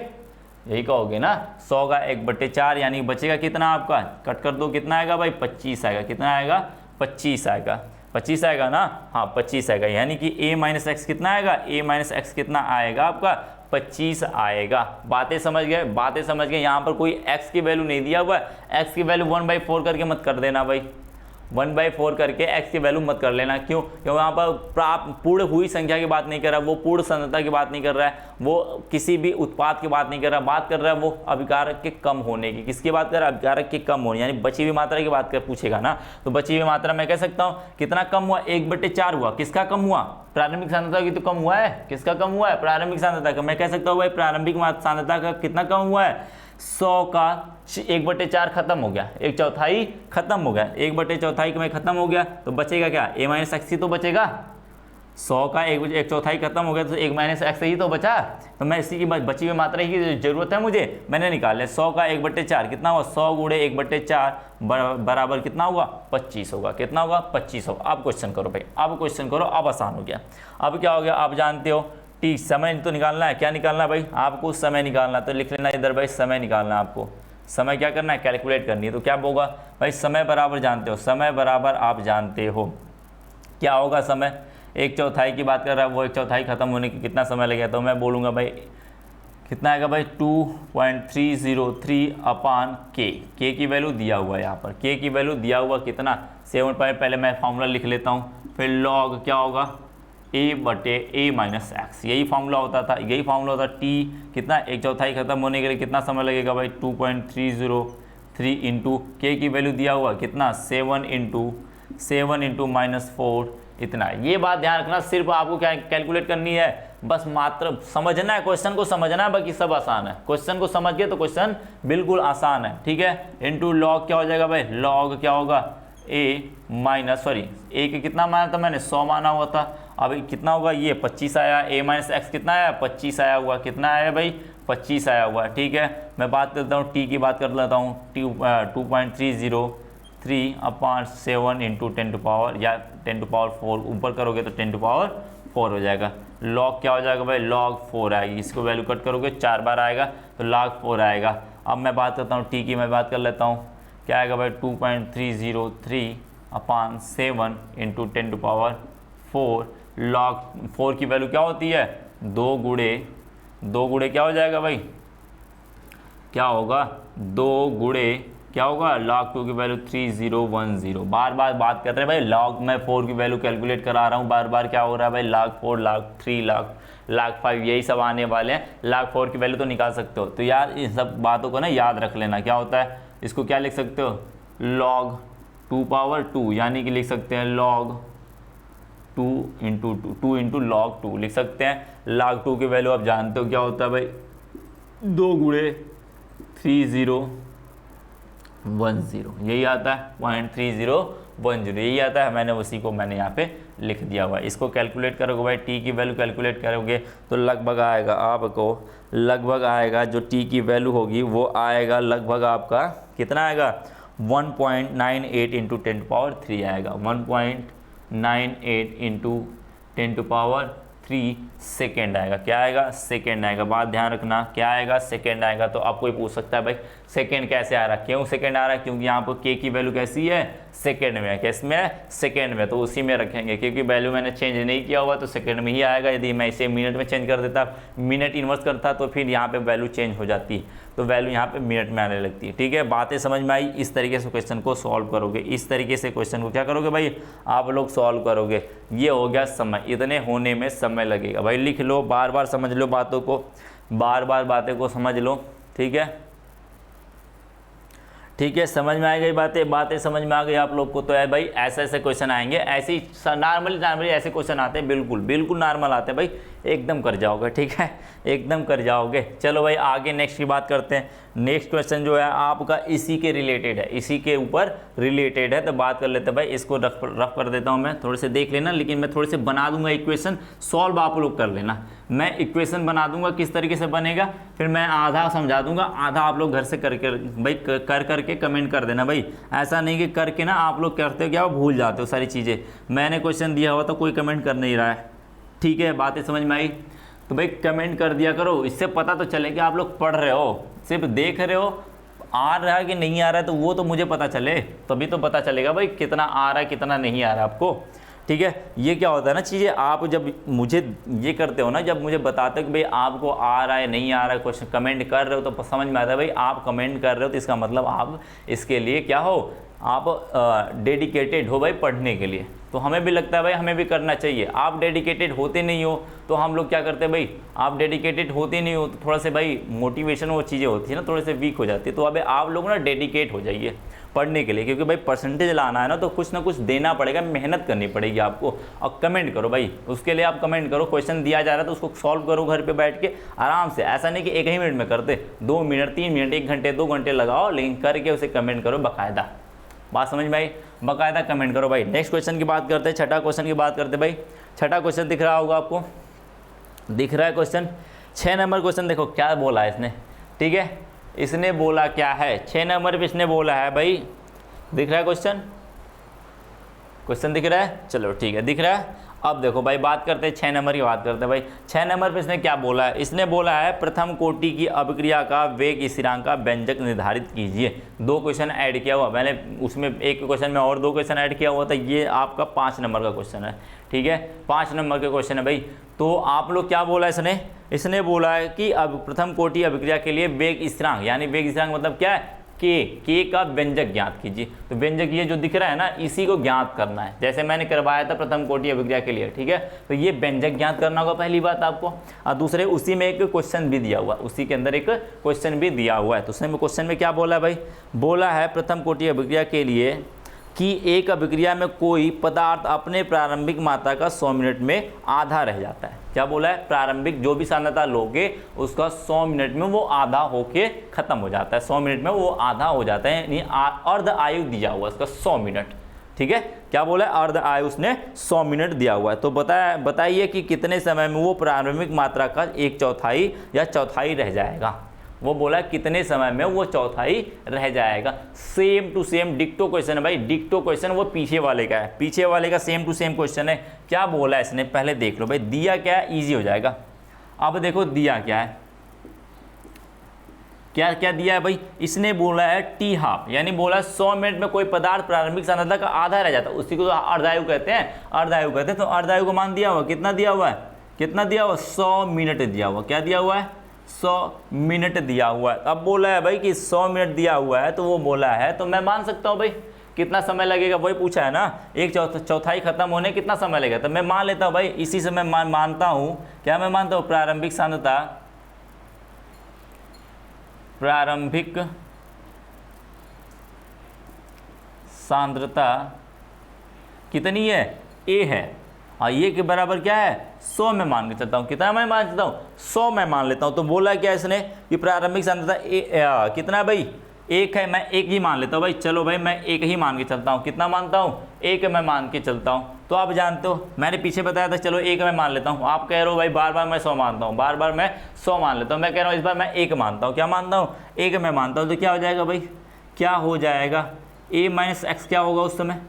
यही कहोगे ना? 100 का 1/4 यानी बचेगा कितना आपका? कट कर दो, कितना आएगा भाई? 25 आएगा। कितना आएगा? 25 आएगा। 25 आएगा ना? हाँ 25 आएगा। यानी कि a माइनस एक्स कितना आएगा? a माइनस एक्स कितना आएगा आपका? 25 आएगा। बातें समझ गए? बातें समझ गए। यहाँ पर कोई x की वैल्यू नहीं दिया हुआ है। x की वैल्यू 1/4 करके मत कर देना भाई, 1/4 करके x की वैल्यू मत कर लेना। क्यों? क्योंकि वहाँ पर प्राप्त पूर्ण हुई संख्या की बात नहीं कर रहा, वो पूर्ण सांद्रता की बात नहीं कर रहा है, वो किसी भी उत्पाद की बात नहीं कर रहा, बात कर रहा है वो अभिकारक के कम होने की। किसकी बात कर रहा है? अभिकारक के कम होने, यानी बची हुई मात्रा की बात कर पूछेगा ना। तो बची हुई मात्रा मैं कह सकता हूँ कितना कम हुआ? 1/4 हुआ। किसका कम हुआ? प्रारंभिक सांद्रता की तो कम हुआ है। किसका कम हुआ है? प्रारंभिक सांद्रता का। मैं कह सकता हूँ भाई प्रारंभिक सांद्रता का कितना कम हुआ है? 100 का 1/4 खत्म हो गया, 1/4 खत्म हो गया। 1/4 में खत्म हो गया तो बचेगा क्या? a माइनस एक्स ही तो बचेगा। 100 का 1/4 खत्म हो गया तो 1 माइनस एक्स ही तो बचा। तो मैं इसी की बची हुई मात्रा की जरूरत है मुझे, मैंने निकाले। 100 का 1/4 कितना हुआ? 100 गुणे 1/4 बराबर कितना होगा? 25 होगा। कितना होगा? 25 होगा। अब क्वेश्चन करो भाई, अब क्वेश्चन करो। अब आसान हो गया। अब क्या हो गया? आप जानते हो टी, समय तो निकालना है। क्या निकालना है भाई? आपको समय निकालना। तो लिख लेना इधर भाई, समय निकालना है आपको। समय क्या करना है? कैलकुलेट करनी है। तो क्या होगा भाई? समय बराबर जानते हो, समय बराबर आप जानते हो क्या होगा? समय 1/4 की बात कर रहा है, वो 1/4 खत्म होने की कितना समय लगेगा? तो मैं बोलूँगा भाई कितना आएगा भाई? 2.303/k। के की वैल्यू दिया हुआ है यहाँ पर, के की वैल्यू दिया हुआ कितना? 7 पहले मैं फॉर्मूला लिख लेता हूँ। फिर लॉग क्या होगा? a माइनस एक्स, यही फार्मूला होता था, यही फार्मूला होता t कितना? 1/4 खत्म होने के लिए कितना समय लगेगा भाई? 2.303 इंटू के की वैल्यू दिया हुआ कितना? 7 इंटू -4 इतना। ये बात ध्यान रखना, सिर्फ आपको क्या कैलकुलेट करनी है, बस मात्र समझना है, क्वेश्चन को समझना है, बाकी सब आसान है। क्वेश्चन को समझ गए तो क्वेश्चन बिल्कुल आसान है, ठीक है। इंटू लॉग क्या हो जाएगा भाई? लॉग क्या होगा? a के कितना माना था मैंने? 100 माना हुआ था। अब कितना होगा? ये 25 आया। a माइनस एक्स कितना आया? 25 आया हुआ। कितना आया भाई? 25 आया हुआ, ठीक है। मैं बात करता हूँ t की, बात कर लेता हूँ। 2.303/7 इंटू 10 या 10⁴ ऊपर करोगे तो 10⁴ हो जाएगा। लॉग क्या हो जाएगा भाई? लॉग 4 आएगी। इसको वैल्यू कट करोगे 4 बार आएगा तो log 4 आएगा। अब मैं बात करता हूँ t की, मैं बात कर लेता हूँ। क्या आएगा भाई? 2.303/7 इंटू 10⁴ log 4 की वैल्यू क्या होती है? 2 गुणे क्या हो जाएगा भाई? क्या होगा? 2 गुणे क्या होगा? log 2 की वैल्यू 3010। बार बार बात कर रहे हैं भाई, log मैं 4 की वैल्यू कैलकुलेट करा रहा हूँ, बार बार क्या हो रहा है भाई? log 4, log 3, log 5 यही सब आने वाले हैं। log 4 की वैल्यू तो निकाल सकते हो। तो यार इन सब बातों को ना याद रख लेना। क्या होता है? इसको क्या लिख सकते हो? log 2/2, यानी कि लिख सकते हैं log 2 इंटू log 2 लिख सकते हैं। log 2 की वैल्यू आप जानते हो क्या होता है भाई? 2 गुणे 3010, यही आता है 0.3010, यही आता है। मैंने उसी को यहाँ पे लिख दिया हुआ है। इसको कैलकुलेट करोगे भाई, टी की वैल्यू कैलकुलेट करोगे तो लगभग आएगा आपको, लगभग आएगा जो टी की वैल्यू होगी वो आएगा लगभग आपका कितना आएगा? 1.98 इंटू 10⁻³ आएगा। 1.98 इंटू 10⁻³ सेकेंड आएगा। क्या आएगा? सेकेंड आएगा। बात ध्यान रखना, क्या आएगा? सेकेंड आएगा। तो आप कोई पूछ सकता है भाई सेकेंड कैसे आ रहा है, क्यों सेकेंड आ रहा है, क्योंकि यहाँ पर के की वैल्यू कैसी है, सेकेंड में है, किस में है, सेकेंड में, तो उसी में रखेंगे, क्योंकि वैल्यू मैंने चेंज नहीं किया हुआ तो सेकेंड में ही आएगा। यदि मैं इसे मिनट में चेंज कर देता, मिनट इन्वर्स करता, तो फिर यहाँ पे वैल्यू चेंज हो जाती, तो वैल्यू यहाँ पे मिनट में आने लगती है। ठीक है, बातें समझ में आई। इस तरीके से क्वेश्चन को सॉल्व करोगे, इस तरीके से क्वेश्चन को क्या करोगे भाई, आप लोग सॉल्व करोगे। ये हो गया समय, इतने होने में समय लगेगा भाई, लिख लो, बार बार समझ लो बातों को, बार बार बातें को समझ लो। ठीक है, ठीक है, समझ में आ गई बातें समझ में आ गई आप लोग को। तो है भाई ऐसे ऐसे क्वेश्चन आएंगे, ऐसे ही नॉर्मली ऐसे क्वेश्चन आते हैं, बिल्कुल नॉर्मल आते हैं भाई, एकदम कर जाओगे। ठीक है, एकदम कर जाओगे। चलो भाई आगे नेक्स्ट की बात करते हैं। नेक्स्ट क्वेश्चन जो है आपका इसी के रिलेटेड है, इसी के ऊपर रिलेटेड है, तो बात कर लेते हैं भाई। इसको रफ कर देता हूँ मैं, थोड़े से देख लेना, लेकिन मैं थोड़े से बना दूंगा इक्वेशन, सॉल्व आप लोग कर लेना। मैं इक्वेशन बना दूंगा किस तरीके से बनेगा, फिर मैं आधा समझा दूंगा, आधा आप लोग घर से करके भाई कर करके कमेंट कर देना भाई। ऐसा नहीं कि करके ना आप लोग करते हो क्या, भूल जाते हो सारी चीज़ें। मैंने क्वेश्चन दिया हुआ तो कोई कमेंट कर नहीं रहा है। ठीक है, बातें समझ में आई तो भाई कमेंट कर दिया करो, इससे पता तो चले कि आप लोग पढ़ रहे हो, सिर्फ देख रहे हो, आ रहा है कि नहीं आ रहा है तो वो तो मुझे पता चले, तभी तो पता चलेगा भाई कितना आ रहा है कितना नहीं आ रहा है आपको। ठीक है, ये क्या होता है ना चीज़ें, आप जब मुझे ये करते हो ना, जब मुझे बताते हो कि भाई आपको आ रहा है नहीं आ रहा है, क्वेश्चन कमेंट कर रहे हो, तो समझ में आता है भाई आप कमेंट कर रहे हो तो इसका मतलब आप इसके लिए क्या हो, आप डेडिकेटेड हो भाई पढ़ने के लिए। तो हमें भी लगता है भाई हमें भी करना चाहिए। आप डेडिकेटेड होते नहीं हो तो हम लोग क्या करते हैं भाई, आप डेडिकेटेड होते नहीं हो तो थोड़ा से भाई मोटिवेशन वो चीज़ें होती है ना, थोड़े से वीक हो जाती है। तो अभी आप लोग ना डेडिकेट हो जाइए पढ़ने के लिए, क्योंकि भाई परसेंटेज लाना है ना, तो कुछ ना कुछ देना पड़ेगा, मेहनत करनी पड़ेगी आपको। और कमेंट करो भाई, उसके लिए आप कमेंट करो, क्वेश्चन दिया जा रहा है तो उसको सॉल्व करो घर पे बैठ के आराम से। ऐसा नहीं कि एक ही मिनट में करते, 2 मिनट 3 मिनट 1 घंटे 2 घंटे लगाओ, लेकिन करके उसे कमेंट करो बाकायदा। बात समझ में आई, बाकायदा कमेंट करो भाई। नेक्स्ट क्वेश्चन की बात करते हैं, छठा क्वेश्चन की बात करते हैं भाई। छठा क्वेश्चन दिख रहा होगा आपको, दिख रहा है क्वेश्चन। 6 नंबर क्वेश्चन देखो क्या बोला है इसने। ठीक है, इसने बोला क्या है, 6 नंबर पे इसने बोला है भाई, दिख रहा है क्वेश्चन, क्वेश्चन दिख रहा है, चलो ठीक है दिख रहा है। अब देखो भाई बात करते हैं 6 नंबर की बात करते हैं भाई। 6 नंबर पे इसने क्या बोला है, इसने बोला है प्रथम कोटि की अभिक्रिया का वेग स्थिरांक का व्यंजक निर्धारित कीजिए। 2 क्वेश्चन ऐड किया हुआ मैंने, उसमें एक क्वेश्चन में और 2 क्वेश्चन ऐड किया हुआ था, ये आपका 5 नंबर का क्वेश्चन है। ठीक है, 5 नंबर का क्वेश्चन है भाई। तो आप लोग क्या बोला इसने बोला है कि अब प्रथम कोटि अभिक्रिया के लिए वेग स्थिरांक, यानी वेग स्थिरांक मतलब क्या है, के का व्यंजक ज्ञात कीजिए। तो व्यंजक ये जो दिख रहा है ना, इसी को ज्ञात करना है, जैसे मैंने करवाया था प्रथम कोटि अभिक्रिया के लिए। ठीक है, तो ये व्यंजक ज्ञात करना होगा पहली बात आपको। और दूसरे उसी में एक क्वेश्चन भी दिया हुआ, उसी के अंदर एक क्वेश्चन भी दिया हुआ है। तो उसने क्वेश्चन में क्या बोला है भाई, बोला है प्रथम कोटि अभिक्रिया के लिए कि एक अभिक्रिया में कोई पदार्थ अपने प्रारंभिक मात्रा का 100 मिनट में आधा रह जाता है। क्या बोला है, प्रारंभिक जो भी सांद्रता लोगे उसका 100 मिनट में वो आधा होके खत्म हो जाता है, 100 मिनट में वो आधा हो जाता है, यानी अर्ध आयु दिया हुआ है उसका 100 मिनट। ठीक है, क्या बोला है, अर्ध आयु उसने 100 मिनट दिया हुआ है। तो बताइए कि कितने समय में वो प्रारंभिक मात्रा का 1/4 या चौथाई रह जाएगा। वो बोला कितने समय में वो चौथाई रह जाएगा। सेम टू सेम डिक्टो क्वेश्चन है भाई, डिक्टो क्वेश्चन वो पीछे वाले का है, पीछे वाले का सेम टू सेम क्वेश्चन है। क्या बोला है इसने पहले देख लो भाई, दिया क्या है, इजी हो जाएगा। अब देखो दिया क्या है, क्या क्या दिया है भाई, इसने बोला है टी हाफ, यानी बोला 100 मिनट में कोई पदार्थ प्रारंभिक सांद्रता का आधा रह जाता है, उसी को अर्धायु कहते हैं, अर्धायु कहते हैं। तो अर्धायु को मान दिया हुआ, कितना दिया हुआ है, कितना दिया हुआ, 100 मिनट दिया हुआ। क्या दिया हुआ है, 100 मिनट दिया हुआ है। अब बोला है भाई कि 100 मिनट दिया हुआ है, तो वो बोला है तो मैं मान सकता हूँ भाई कितना समय लगेगा, वही पूछा है ना, 1/4 खत्म होने कितना समय लगेगा। तो मैं मान लेता हूँ भाई, इसी से मैं मानता हूँ, क्या मैं मानता हूँ, प्रारंभिक सांद्रता, प्रारंभिक सांद्रता कितनी है, ए है, और ये के बराबर क्या है, 100 में मान के चलता हूँ। कितना मैं मान लेता हूँ, 100 में मान लेता हूँ। तो बोला क्या इसने कि प्रारंभिक सांद्रता कितना है भाई, 1 है, मैं 1 ही मान लेता हूँ भाई। चलो भाई मैं 1 ही मान के चलता हूँ, कितना मानता हूँ, 1 मैं मान के चलता हूँ। तो आप जानते हो मैंने पीछे बताया था, चलो 1 मैं मान लेता हूँ। आप कह रहे हो भाई बार बार मैं 100 मानता हूँ, बार बार मैं 100 मान लेता हूँ। मैं कह रहा हूँ इस बार मैं 1 मानता हूँ। क्या मानता हूँ, 1 मैं मानता हूँ। तो क्या हो जाएगा भाई, क्या हो जाएगा, a - x क्या होगा उस समय,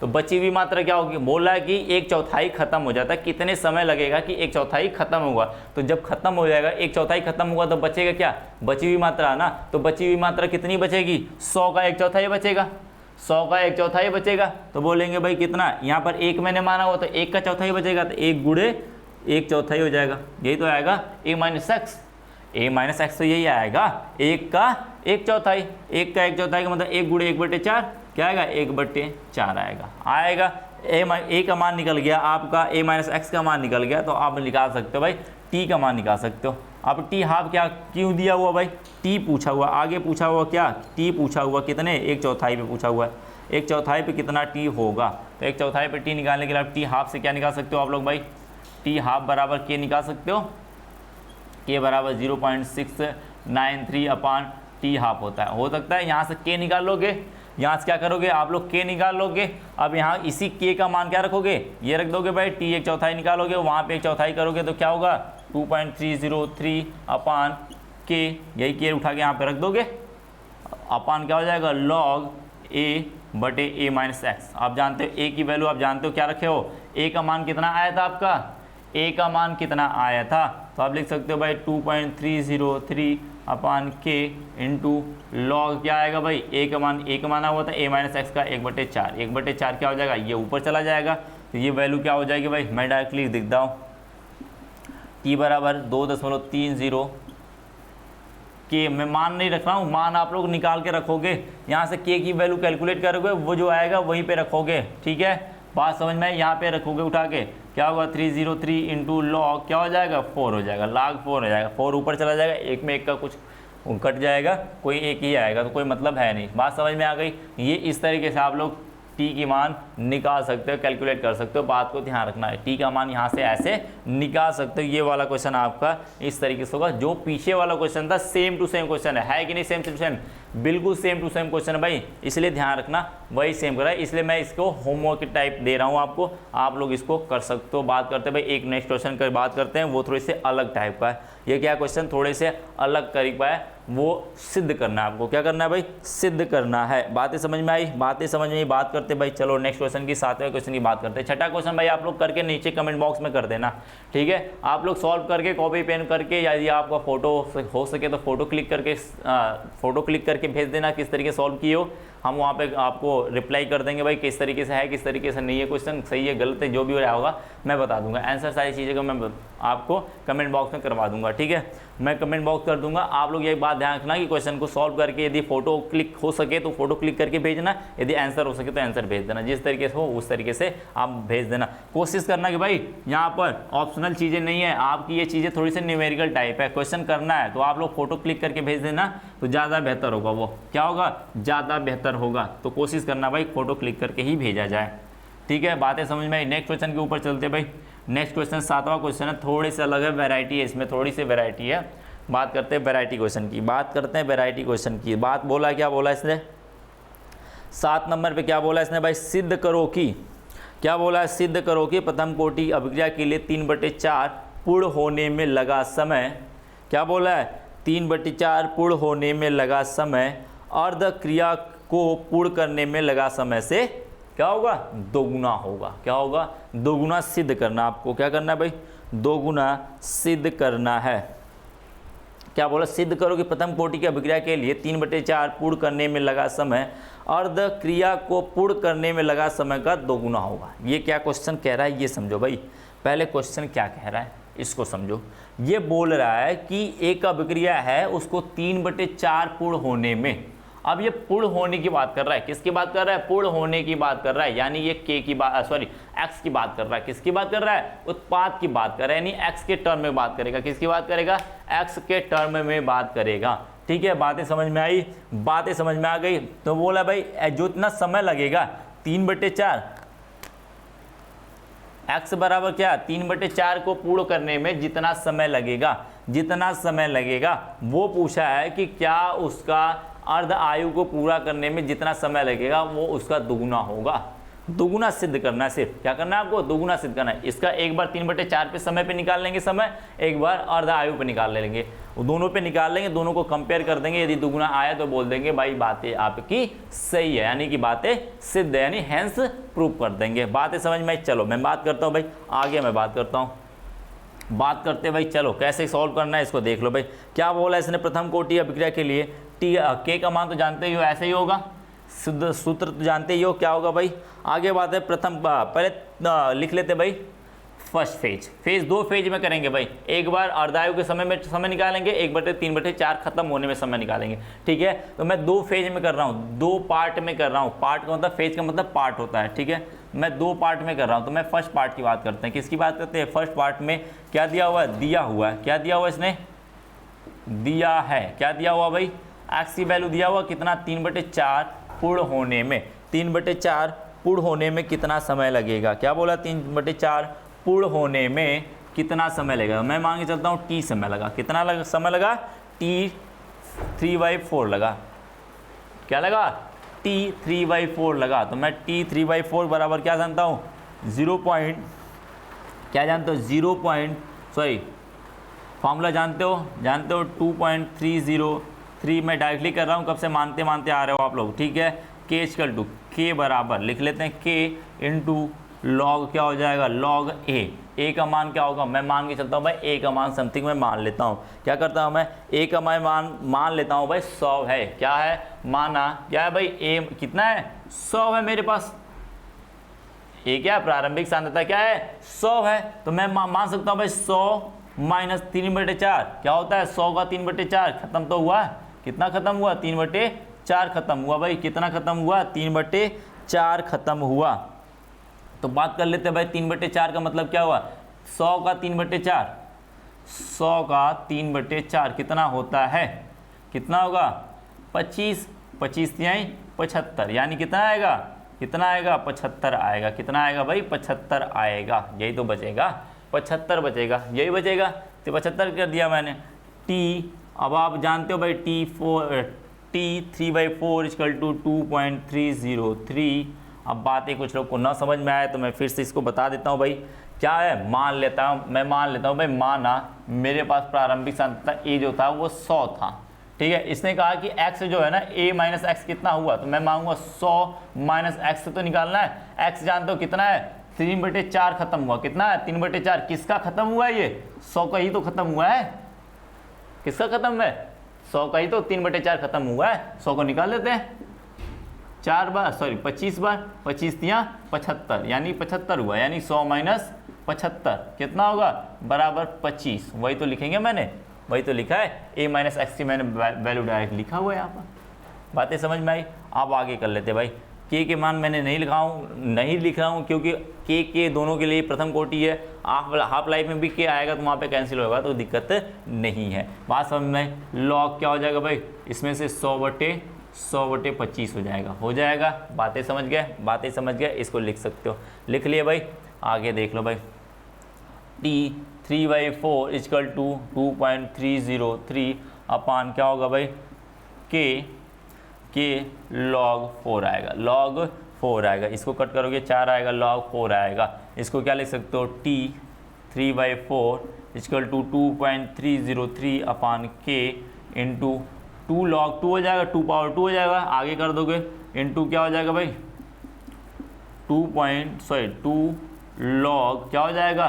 तो बची हुई मात्रा क्या होगी, बोला है कि 1/4 खत्म हो जाता है, कितने समय लगेगा कि 1/4 खत्म होगा। तो जब खत्म हो जाएगा 1/4 खत्म होगा तो बचेगा क्या, बची हुई मात्रा ना। तो बची हुई मात्रा कितनी बचेगी, 100 का 1/4 बचेगा, 100 का 1/4 बचेगा। तो बोलेंगे भाई कितना, यहाँ पर 1 मैंने माना हुआ तो 1 का चौथाई बचेगा, तो 1 गुणे 1/4 हो जाएगा, यही तो आएगा a माइनस एक्स तो यही आएगा 1 का 1/4। 1 का 1/4 का मतलब 1 गुणे 1/4 क्या आएगा, 1/4 आएगा। ए का मान निकल गया आपका, a माइनस एक्स का मान निकल गया, तो आप निकाल सकते हो भाई t का मान निकाल सकते हो। अब t हाफ क्या क्यों दिया हुआ भाई, t पूछा हुआ, आगे पूछा हुआ क्या, t पूछा हुआ कितने, 1/4 पे पूछा हुआ है, 1/4 पे कितना t होगा। तो 1/4 पे t निकालने के लिए t हाफ से क्या निकाल सकते हो आप लोग भाई, t हाफ बराबर k निकाल सकते हो, k बराबर 0.693 अपान t हाफ होता है। हो सकता है यहाँ से k निकाल लोगे, यहाँ से क्या करोगे आप लोग k निकाल लोगे। अब यहाँ इसी k का मान क्या रखोगे, ये रख दोगे भाई, t 1/4 निकालोगे, वहाँ पे 1/4 करोगे तो क्या होगा 2.303 अपान k, यही k उठा के यहाँ पे रख दोगे, अपान क्या हो जाएगा log a माइनस एक्स। आप जानते हो a की वैल्यू आप जानते हो क्या रखे हो, a का मान कितना आया था आपका, a का मान कितना आया था, तो आप लिख सकते हो भाई 2.303 अपान k इंटू लॉग क्या आएगा भाई, a का मान हुआ था a माइनस एक्स का 1/4, 1/4 क्या हो जाएगा, ये ऊपर चला जाएगा, तो ये वैल्यू क्या हो जाएगी भाई, मैं डायरेक्टली दिखता हूँ, t बराबर 2.30 k, मैं मान नहीं रख रहा हूँ, मान आप लोग निकाल के रखोगे, यहाँ से k की वैल्यू कैलकुलेट करोगे, वो जो आएगा वहीं पे रखोगे, ठीक है, बात समझ में, यहाँ पे रखोगे उठा के, क्या होगा 303 इंटू लॉग क्या हो जाएगा 4 हो जाएगा, log 4 हो जाएगा, 4 ऊपर चला जाएगा, एक में एक का कुछ कट जाएगा, कोई एक ही आएगा, तो कोई मतलब है नहीं। बात समझ में आ गई। ये इस तरीके से आप लोग t की मान निकाल सकते हो, कैलकुलेट कर सकते हो, बात को ध्यान रखना है, t का मान यहाँ से ऐसे निकाल सकते हो। ये वाला क्वेश्चन आपका इस तरीके से होगा, जो पीछे वाला क्वेश्चन था सेम टू सेम क्वेश्चन है कि नहीं, सेम टू सेम, बिल्कुल सेम टू सेम क्वेश्चन है भाई, इसलिए ध्यान रखना वही सेम करा है, इसलिए मैं इसको होमवर्क टाइप दे रहा हूँ आपको, आप लोग इसको कर सकते हो। बात करते हैं भाई एक नेक्स्ट क्वेश्चन की बात करते हैं, वो थोड़े से अलग टाइप का है। ये क्या क्वेश्चन थोड़े से अलग तरीका है, वो सिद्ध करना है आपको, क्या करना है भाई, सिद्ध करना है। बातें समझ में आई, बातें समझ में आई, बात करते भाई, चलो नेक्स्ट क्वेश्चन की 7वें क्वेश्चन की बात करते हैं। छठा क्वेश्चन भाई आप लोग करके नीचे कमेंट बॉक्स में कर देना, ठीक है, आप लोग सॉल्व करके कॉपी पेन करके, यदि आपका फोटो हो सके तो फोटो क्लिक करके भेज देना किस तरीके सॉल्व किए हो, हम वहाँ पे आपको रिप्लाई कर देंगे भाई किस तरीके से है, किस तरीके से नहीं है, क्वेश्चन सही है गलत है जो भी हो रहा होगा मैं बता दूंगा, आंसर सारी चीज़ें का मैं आपको कमेंट बॉक्स में करवा दूंगा, ठीक है, मैं कमेंट बॉक्स कर दूंगा। आप लोग ये बात ध्यान रखना कि क्वेश्चन को सॉल्व करके यदि फोटो क्लिक हो सके तो फोटो क्लिक करके भेजना, यदि आंसर हो सके तो आंसर भेज देना, जिस तरीके से हो उस तरीके से आप भेज देना। कोशिश करना कि भाई यहाँ पर ऑप्शनल चीज़ें नहीं है, आपकी ये चीज़ें थोड़ी सी न्यूमेरिकल टाइप है, क्वेश्चन करना है तो आप लोग फोटो क्लिक करके भेज देना तो ज़्यादा बेहतर होगा, वो क्या होगा ज़्यादा बेहतर होगा, तो कोशिश करना भाई फोटो क्लिक करके ही भेजा जाए, ठीक है। बातें समझ में आई। नेक्स्ट क्वेश्चन के ऊपर चलते भाई। नेक्स्ट क्वेश्चन 7वां क्वेश्चन है, थोड़ी सी अलग है, वैरायटी है इसमें, थोड़ी सी वैरायटी है। बात करते हैं वैरायटी क्वेश्चन की, बात करते हैं वैरायटी क्वेश्चन की। बात बोला क्या बोला इसने 7 नंबर पे, क्या बोला इसने भाई, सिद्ध करो कि, क्या बोला है, सिद्ध करो कि प्रथम कोटि अभिक्रिया के लिए 3/4 पूर्ण होने में लगा समय, क्या बोला है 3/4 पूर्ण होने में लगा समय अर्ध क्रिया को पूर्ण करने में लगा समय से क्या होगा, दोगुना होगा। क्या होगा, दोगुना सिद्ध करना, आपको क्या करना है भाई, दोगुना सिद्ध करना है। क्या बोला, सिद्ध करो कि प्रथम कोटि की अभिक्रिया के लिए 3/4 पूर्ण करने में लगा समय अर्ध क्रिया को पूर्ण करने में लगा समय का दोगुना होगा। ये क्या क्वेश्चन कह रहा है ये समझो भाई, पहले क्वेश्चन क्या कह रहा है इसको समझो। ये बोल रहा है कि एक अभिक्रिया है उसको 3/4 पूर्ण होने में, अब ये पूर्ण होने की बात कर रहा है, किसकी बात कर रहा है, पूर्ण होने की बात कर रहा है, यानी ये k की बात, सॉरी x की बात कर रहा है, किसकी बात कर रहा है, उत्पाद की बात कर रहा है, यानी x के टर्म में बात करेगा, किसकी बात करेगा, x के टर्म में बात करेगा, ठीक है। बातें समझ में आई, बातें समझ में आ गई। तो बोला भाई जो इतना समय लगेगा 3/4, x बराबर क्या, 3/4 को पूर्ण करने में जितना समय लगेगा, जितना समय लगेगा वो पूछा है कि क्या उसका अर्ध आयु को पूरा करने में जितना समय लगेगा वो उसका दुगुना होगा। दोगुना सिद्ध करना है, सिर्फ क्या करना है आपको, दोगुना सिद्ध करना है। इसका एक बार 3/4 पे समय पे निकाल लेंगे समय, एक बार अर्ध आयु पे निकाल लेंगे, दोनों पे निकाल लेंगे, दोनों को कंपेयर कर देंगे। यदि दोगुना आया तो बोल देंगे भाई बातें आपकी सही है, यानी कि बातें सिद्ध है, यानी हैंस प्रूव कर देंगे। बातें समझ में आई? चलो मैं बात करता हूँ भाई, आगे मैं बात करता हूँ। बात करते भाई, चलो कैसे सॉल्व करना है इसको देख लो भाई। क्या बोला इसने, प्रथम कोटि अभिक्रिया के लिए टी के का मान तो जानते ही हो, ऐसे ही होगा, शुद्ध सूत्र तो जानते ही हो क्या होगा भाई। आगे बात है प्रथम, पहले लिख लेते भाई फर्स्ट फेज। फेज 2 फेज में करेंगे भाई, एक बार अर्धायु के समय में समय निकालेंगे, 1/3/4 खत्म होने में समय निकालेंगे, ठीक है। तो मैं 2 फेज में कर रहा हूँ, 2 पार्ट में कर रहा हूँ। पार्ट का मतलब, फेज का मतलब पार्ट होता है, ठीक है। मैं 2 पार्ट में कर रहा हूँ, तो मैं फर्स्ट पार्ट की बात करते हैं। किसकी बात करते हैं, फर्स्ट पार्ट में क्या दिया हुआ है, दिया हुआ है, क्या दिया हुआ इसने, दिया है, क्या दिया हुआ भाई, एक्स की वैल्यू दिया हुआ कितना, 3/4 पूर्ण होने में, 3/4 पूर्ण होने में कितना समय लगेगा, क्या बोला, 3/4 पूर्ण होने में कितना समय लगेगा। मैं मान के चलता हूँ टी समय लगा, कितना समय लगा, टी 3/4 लगा, क्या लगा, टी 3/4 लगा। तो मैं टी 3/4 बराबर क्या जानता हूँ, 0 पॉइंट, क्या जानते हो, 0 फॉर्मूला जानते हो 2.303। मैं डायरेक्टली कर रहा हूँ, कब से मानते मानते आ रहे हो आप लोग, ठीक है। के इक्वल टू, के बराबर लिख लेते हैं, के इंटू लॉग क्या हो जाएगा, लॉग ए का मान क्या होगा, मैं मान के चलता हूँ भाई, ए का मान समथिंग मैं मान लेता हूँ, क्या करता हूँ मैं, ए का मान लेता हूँ भाई 100 है, क्या है, माना क्या है भाई, ए कितना है, 100 है मेरे पास। ए क्या है, प्रारंभिक सांद्रता क्या है, 100 है। तो मैं मान सकता हूँ भाई 100 माइनस 3/4 क्या होता है, 100 का 3/4 खत्म तो हुआ, कितना खत्म हुआ, 3/4 खत्म हुआ भाई, कितना खत्म हुआ, 3/4 खत्म हुआ। तो बात कर लेते हैं भाई, 3/4 का मतलब क्या हुआ, 100 का 3/4, 100 का 3/4 कितना होता है, कितना होगा, 25, 25 तिहाई 75, यानी कितना आएगा, कितना आएगा, 75 आएगा, कितना आएगा भाई, 75 आएगा, यही तो बचेगा, 75 बचेगा, यही बचेगा। तो 75 कर दिया मैंने। टी, अब आप जानते हो भाई टी 3/4 इक्वल टू 2.303। अब बातें कुछ लोग को ना समझ में आए तो मैं फिर से इसको बता देता हूँ भाई, क्या है, मान लेता हूँ, मैं मान लेता हूँ भाई, माना मेरे पास प्रारंभिक सांद्रता ए जो था वो 100 था, ठीक है। इसने कहा कि x जो है ना, a माइनस एक्स कितना हुआ, तो मैं मांगूंगा 100 माइनस एक्स से तो निकालना है, x जानते हो कितना है, 3/4 खत्म हुआ, कितना है, 3/4, किसका खत्म हुआ है, ये 100 का ही तो खत्म हुआ है, किसका खत्म है, 100 का ही तो 3/4 खत्म हुआ है। 100 को निकाल लेते हैं 4 बार, सॉरी 25 बार, 25 तिया 75, यानी 75 हुआ, यानी 100 माइनस 75 कितना होगा, बराबर 25। वही तो लिखेंगे, मैंने वही तो लिखा है, a माइनस एक्स की मैंने वैल्यू डायरेक्ट लिखा हुआ है यहाँ पर। बातें समझ में आई। आप आगे कर लेते भाई, के मान मैंने नहीं लिख रहा हूँ क्योंकि के दोनों के लिए प्रथम कोटि है, हाफ लाइफ में भी के आएगा तो वहाँ पे कैंसिल होगा, तो दिक्कत नहीं है। बात समझ में। लॉग क्या हो जाएगा भाई, इसमें से 100/25 हो जाएगा। बातें समझ गए, इसको लिख सकते हो, लिख लिए भाई। आगे देख लो भाई, टी 3/4 इक्वल टू 2.303 अपान क्या होगा भाई, के log 4 आएगा, log 4 आएगा, इसको कट करोगे 4 आएगा, log 4 आएगा। इसको क्या लिख सकते हो, टी 3/4 इक्वल टू 2.303 अपान के इंटू 2 log 2 हो जाएगा, 2 पावर 2 हो जाएगा, आगे कर दोगे इंटू क्या हो जाएगा भाई, 2 log क्या हो जाएगा,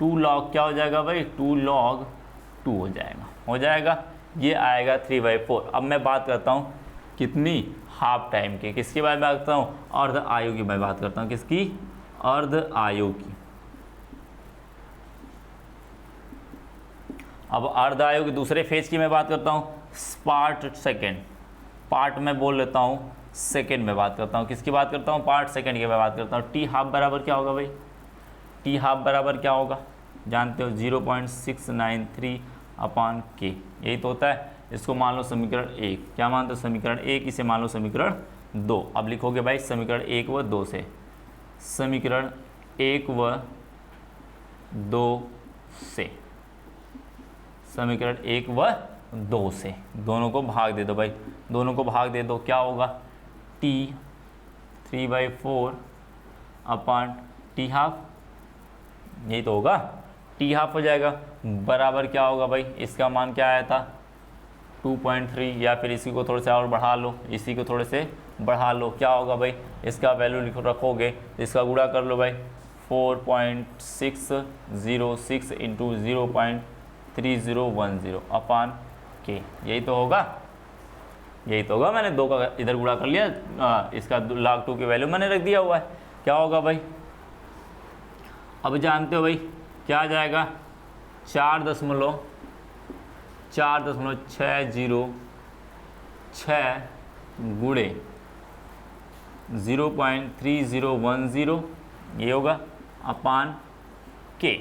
2 log क्या हो जाएगा भाई, 2 log 2 हो जाएगा। ये आएगा 3/4। अब मैं बात करता हूँ कितनी, हाफ टाइम की, किसकी बात करता हूँ, अर्ध आयु की मैं बात करता हूँ, किसकी, अर्ध आयु की। अब अर्ध आयु के दूसरे फेज की मैं बात करता हूँ, पार्ट में बोल लेता हूँ सेकेंड में बात करता हूँ, किसकी बात करता हूँ, पार्ट सेकेंड की मैं बात करता हूँ। टी हाफ बराबर क्या होगा भाई, टी हाफ बराबर क्या होगा, जानते हो 0.693 अपान के, यही तो होता है। इसको मान लो समीकरण 1, क्या मानते हो, समीकरण 1, इसे मान लो समीकरण 2। अब लिखोगे भाई समीकरण 1 व 2 से, समीकरण 1 व 2 से, समीकरण 1 व 2 से दोनों को भाग दे दो भाई, दोनों को भाग दे दो, क्या होगा, टी 3/4 अपॉन टी हाफ, यही तो होगा, टी हाफ हो जाएगा, बराबर क्या होगा भाई, इसका मान क्या आया था 2.3, या फिर इसी को थोड़े से और बढ़ा लो, इसी को थोड़े से बढ़ा लो, क्या होगा भाई, इसका वैल्यू रखोगे, इसका गुणा कर लो भाई, 4.606 इंटू 0.3010 अपॉन के, यही तो होगा, यही तो होगा। मैंने 2 का इधर गुणा कर लिया, इसका log 2 की वैल्यू मैंने रख दिया हुआ है, क्या होगा भाई, अब जानते हो भाई क्या आ जाएगा, 4.606 गुणे 0.3010 ये होगा अपान के।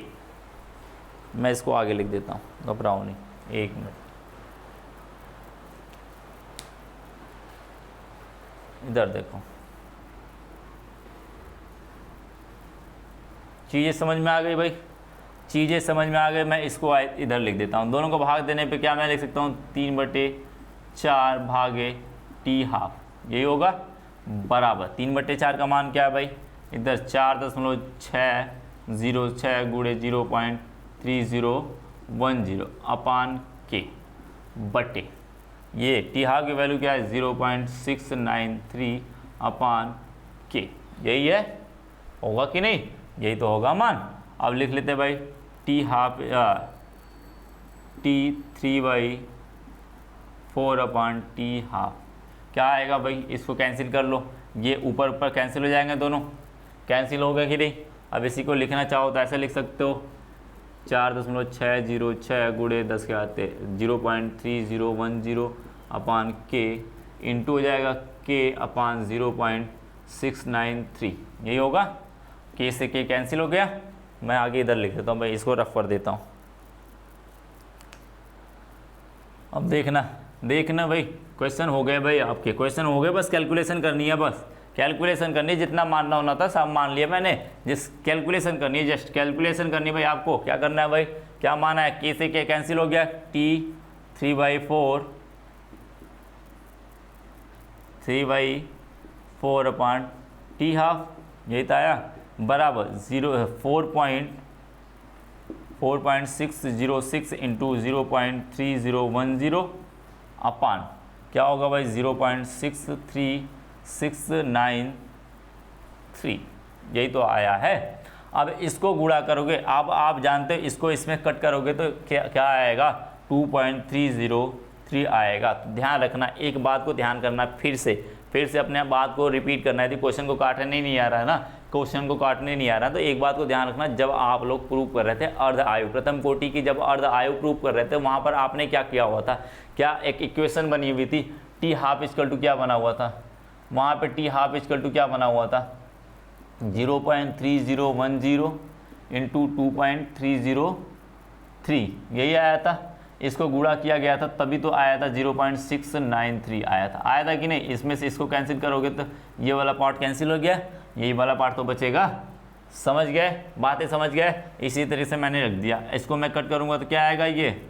मैं इसको आगे लिख देता हूँ, घबराओ नहीं, 1 मिनट, इधर देखो, चीज़ें समझ में आ गई भाई, चीज़ें समझ में आ गई। मैं इसको इधर लिख देता हूँ, दोनों को भाग देने पे क्या मैं लिख सकता हूँ, 3/4 भागे टी हाफ, यही होगा, बराबर 3/4 का मान क्या है भाई, इधर 4.606 गुणे 0.3010 अपान के बटे, ये टी हाफ की वैल्यू क्या है 0.693 अपान के, यही है, होगा कि नहीं, यही तो होगा मान। अब लिख लेते हैं भाई T half T 3/4 upon t half, क्या आएगा भाई, इसको कैंसिल कर लो, ये ऊपर ऊपर कैंसिल हो जाएंगे, दोनों कैंसिल हो गए कि नहीं। अब इसी को लिखना चाहो तो ऐसे लिख सकते हो, 4.606 गुणे 10 के आते 0.3010 अपान के इंटू हो जाएगा के अपान 0.693, यही होगा, के से के कैंसिल हो गया। मैं आगे इधर लिख देता हूँ भाई, इसको रफ कर देता हूँ। अब देखना भाई, क्वेश्चन हो गए भाई, आपके क्वेश्चन हो गए, बस कैलकुलेशन करनी है, बस कैलकुलेशन करनी है, जितना मानना होना था सब मान लिया मैंने, जिस कैलकुलेशन करनी है, जस्ट कैलकुलेशन करनी है भाई। आपको क्या करना है भाई, क्या माना है, के से के कैंसिल हो गया, टी 3/4 अपान टी हाफ, यही तो आया, बराबर 4.606 इंटू 0.3010 अपान क्या होगा भाई 0.63693, यही तो आया है। अब इसको गुणा करोगे, अब आप जानते हो इसको इसमें कट करोगे तो क्या आएगा, 2.303 आएगा। तो ध्यान रखना, एक बात को ध्यान करना, फिर से अपने बात को रिपीट करना है। यदि क्वेश्चन को काटने नहीं आ रहा है ना, क्वेश्चन को काटने नहीं आ रहा, तो एक बात को ध्यान रखना, जब आप लोग प्रूव कर रहे थे अर्ध आयु, प्रथम कोटि की जब अर्ध आयु प्रूव कर रहे थे, वहाँ पर आपने क्या किया हुआ था, क्या एक इक्वेशन बनी हुई थी, टी हाफ इक्वल टू क्या बना हुआ था, वहाँ पे टी हाफ इक्वल टू क्या बना हुआ था, 0.3010 इंटू 2.303, यही आया था। इसको गुणा किया गया था तभी तो आया था 0.693 आया था कि नहीं। इसमें से इसको कैंसिल करोगे तो ये वाला पार्ट कैंसिल हो गया, यही वाला पार्ट तो बचेगा। समझ गए, बातें समझ गए, इसी तरीके से मैंने रख दिया। इसको मैं कट करूँगा तो क्या आएगा, ये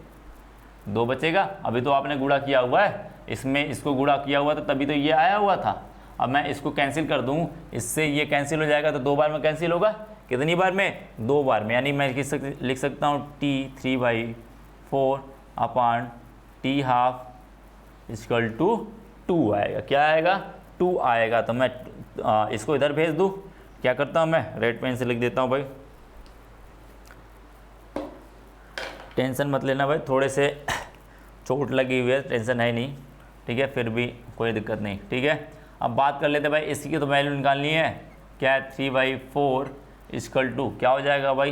2 बचेगा। अभी तो आपने गुणा किया हुआ है, इसमें इसको गुणा किया हुआ था तभी तो ये आया हुआ था। अब मैं इसको कैंसिल कर दूँ, इससे ये कैंसिल हो जाएगा तो 2 बार में कैंसिल होगा, कितनी बार में, 2 बार में। यानी मैं लिख सकता हूँ t 3/4 upon t half equal to 2 आएगा। क्या आएगा, 2 आएगा। तो मैं इसको इधर भेज दूँ, क्या करता हूँ मैं, रेड पेन से लिख देता हूँ भाई। टेंशन मत लेना भाई, थोड़े से चोट लगी हुई है, टेंशन है नहीं, ठीक है, फिर भी कोई दिक्कत नहीं, ठीक है। अब बात कर लेते भाई, इसी की तो वैल्यू निकालनी है, क्या है 3/4 इक्वल टू क्या हो जाएगा भाई,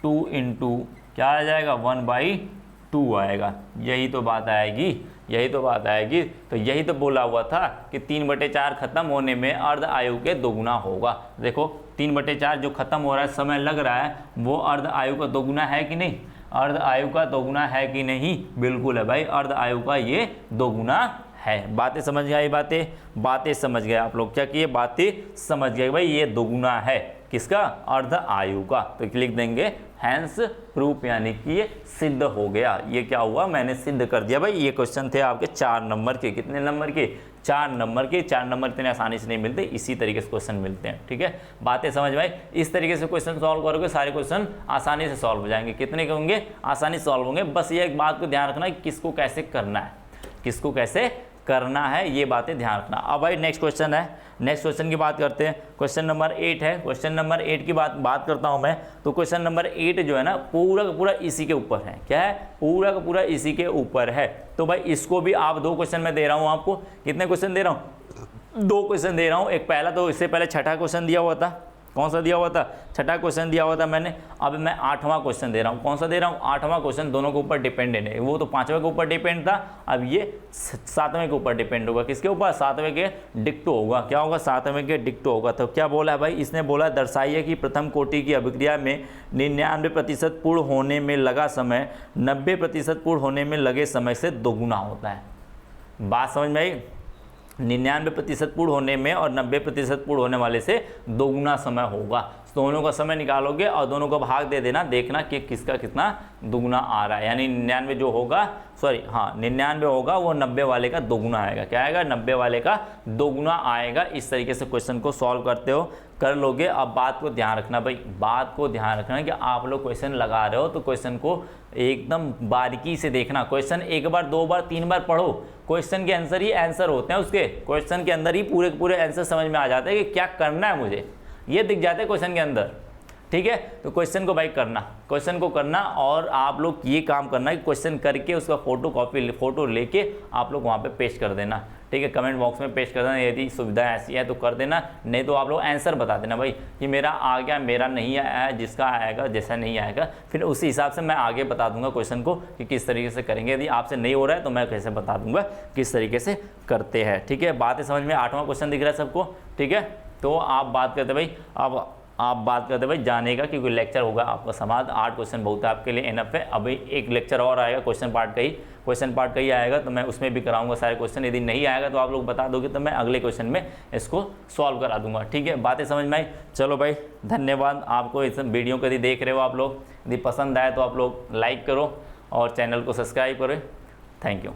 2 इंटू क्या आ जाएगा 1/2 आएगा। यही तो बात आएगी, यही तो बात आएगी। तो यही तो बोला हुआ था कि 3/4 खत्म होने में अर्ध आयु के दोगुना होगा। देखो 3/4 जो खत्म हो रहा है, समय लग रहा है, वो अर्ध आयु का दोगुना है कि नहीं, अर्ध आयु का दोगुना है कि नहीं, बिल्कुल है भाई, अर्ध आयु का ये दोगुना है। बातें समझ गए, बातें समझ गए आप लोग, क्या किए, बातें समझ गए भाई, ये दोगुना है। किसका, अर्ध आयु का। तो लिख देंगे हैंस प्रूफ, यानी कि ये सिद्ध हो गया। ये क्या हुआ, मैंने सिद्ध कर दिया भाई। ये क्वेश्चन थे आपके 4 नंबर के। कितने नंबर के, 4 नंबर के। 4 नंबर इतने आसानी से नहीं मिलते, इसी तरीके से क्वेश्चन मिलते हैं। ठीक है, बातें समझ में आई। इस तरीके से क्वेश्चन सॉल्व करोगे, सारे क्वेश्चन आसानी से सॉल्व हो जाएंगे। कितने के होंगे, आसानी से सॉल्व होंगे। बस ये एक बात को ध्यान रखना कि किसको कैसे करना है, किसको कैसे करना है, ये बातें ध्यान रखना। अब भाई नेक्स्ट क्वेश्चन है, नेक्स्ट क्वेश्चन की बात करते हैं। क्वेश्चन नंबर 8 है। क्वेश्चन नंबर 8 की बात करता हूं मैं। तो क्वेश्चन नंबर 8 जो है ना, पूरा का पूरा इसी के ऊपर है। क्या है, पूरा का पूरा इसी के ऊपर है। तो भाई इसको भी आप 2 क्वेश्चन में दे रहा हूं आपको। कितने क्वेश्चन दे रहा हूं, 2 क्वेश्चन दे रहा हूं। एक पहला, तो इससे पहले छठा क्वेश्चन दिया हुआ था। कौन सा दिया हुआ था, छठा क्वेश्चन दिया हुआ था मैंने। अब मैं 8वां क्वेश्चन दे रहा हूँ। कौन सा दे रहा हूँ, 8वां क्वेश्चन। दोनों के ऊपर डिपेंडेंट है। वो तो 5वें के ऊपर डिपेंड था, अब ये 7वें के ऊपर डिपेंड होगा। किसके ऊपर, 7वें के डिक्टो होगा। क्या होगा, 7वें के डिक्टो होगा। तो क्या बोला है भाई, इसने बोला दर्शाइए कि प्रथम कोटि की अभिक्रिया में 99% पूर्ण होने में लगा समय 90% पूर्ण होने में लगे समय से दोगुना होता है। बात समझ में आई। 99% पूर्ण होने में और 90% पूर्ण होने वाले से दोगुना समय होगा। दोनों का समय निकालोगे और दोनों का भाग दे देना, देखना कि किसका कितना दुगुना आ रहा है। यानी 99 जो होगा, 99 होगा, वो 90 वाले का दोगुना आएगा। क्या आएगा, 90 वाले का दोगुना आएगा। इस तरीके से क्वेश्चन को सॉल्व करते हो, कर लोगे। अब बात को ध्यान रखना भाई, बात को ध्यान रखना कि आप लोग क्वेश्चन लगा रहे हो तो क्वेश्चन को एकदम बारीकी से देखना। क्वेश्चन 1 बार 2 बार 3 बार पढ़ो, क्वेश्चन के आंसर ही आंसर होते हैं। उसके क्वेश्चन के अंदर ही पूरे पूरे आंसर समझ में आ जाते हैं कि क्या करना है मुझे, ये दिख जाते हैं क्वेश्चन के अंदर। ठीक है, तो क्वेश्चन को भाई करना, क्वेश्चन को करना। और आप लोग ये काम करना कि क्वेश्चन करके उसका फोटो लेके आप लोग वहाँ पे पेस्ट कर देना। ठीक है, कमेंट बॉक्स में पेस्ट कर देना। यदि सुविधा ऐसी है तो कर देना, नहीं तो आप लोग आंसर बता देना भाई कि मेरा आ गया, मेरा नहीं आया, जिसका आएगा, जैसा नहीं आएगा, फिर उसी हिसाब से मैं आगे बता दूंगा क्वेश्चन को कि किस तरीके से करेंगे। यदि आपसे नहीं हो रहा है तो मैं कैसे बता दूंगा किस तरीके से करते हैं। ठीक है, बातें समझ में। 8वां क्वेश्चन दिख रहा है सबको। ठीक है, तो आप बात करते भाई, अब आप बात करते भाई जाने का, क्योंकि लेक्चर होगा आपका समाप्त। 8 क्वेश्चन बहुत है आपके लिए, एनफ है। अभी एक लेक्चर और आएगा, क्वेश्चन पार्ट का ही आएगा, तो मैं उसमें भी कराऊंगा सारे क्वेश्चन। यदि नहीं आएगा तो आप लोग बता दोगे तो मैं अगले क्वेश्चन में इसको सॉल्व करा दूंगा। ठीक है, बातें समझ में आई। चलो भाई, धन्यवाद आपको। इस वीडियो को यदि देख रहे हो आप लोग, यदि पसंद आए तो आप लोग लाइक करो और चैनल को सब्सक्राइब करें। Thank you.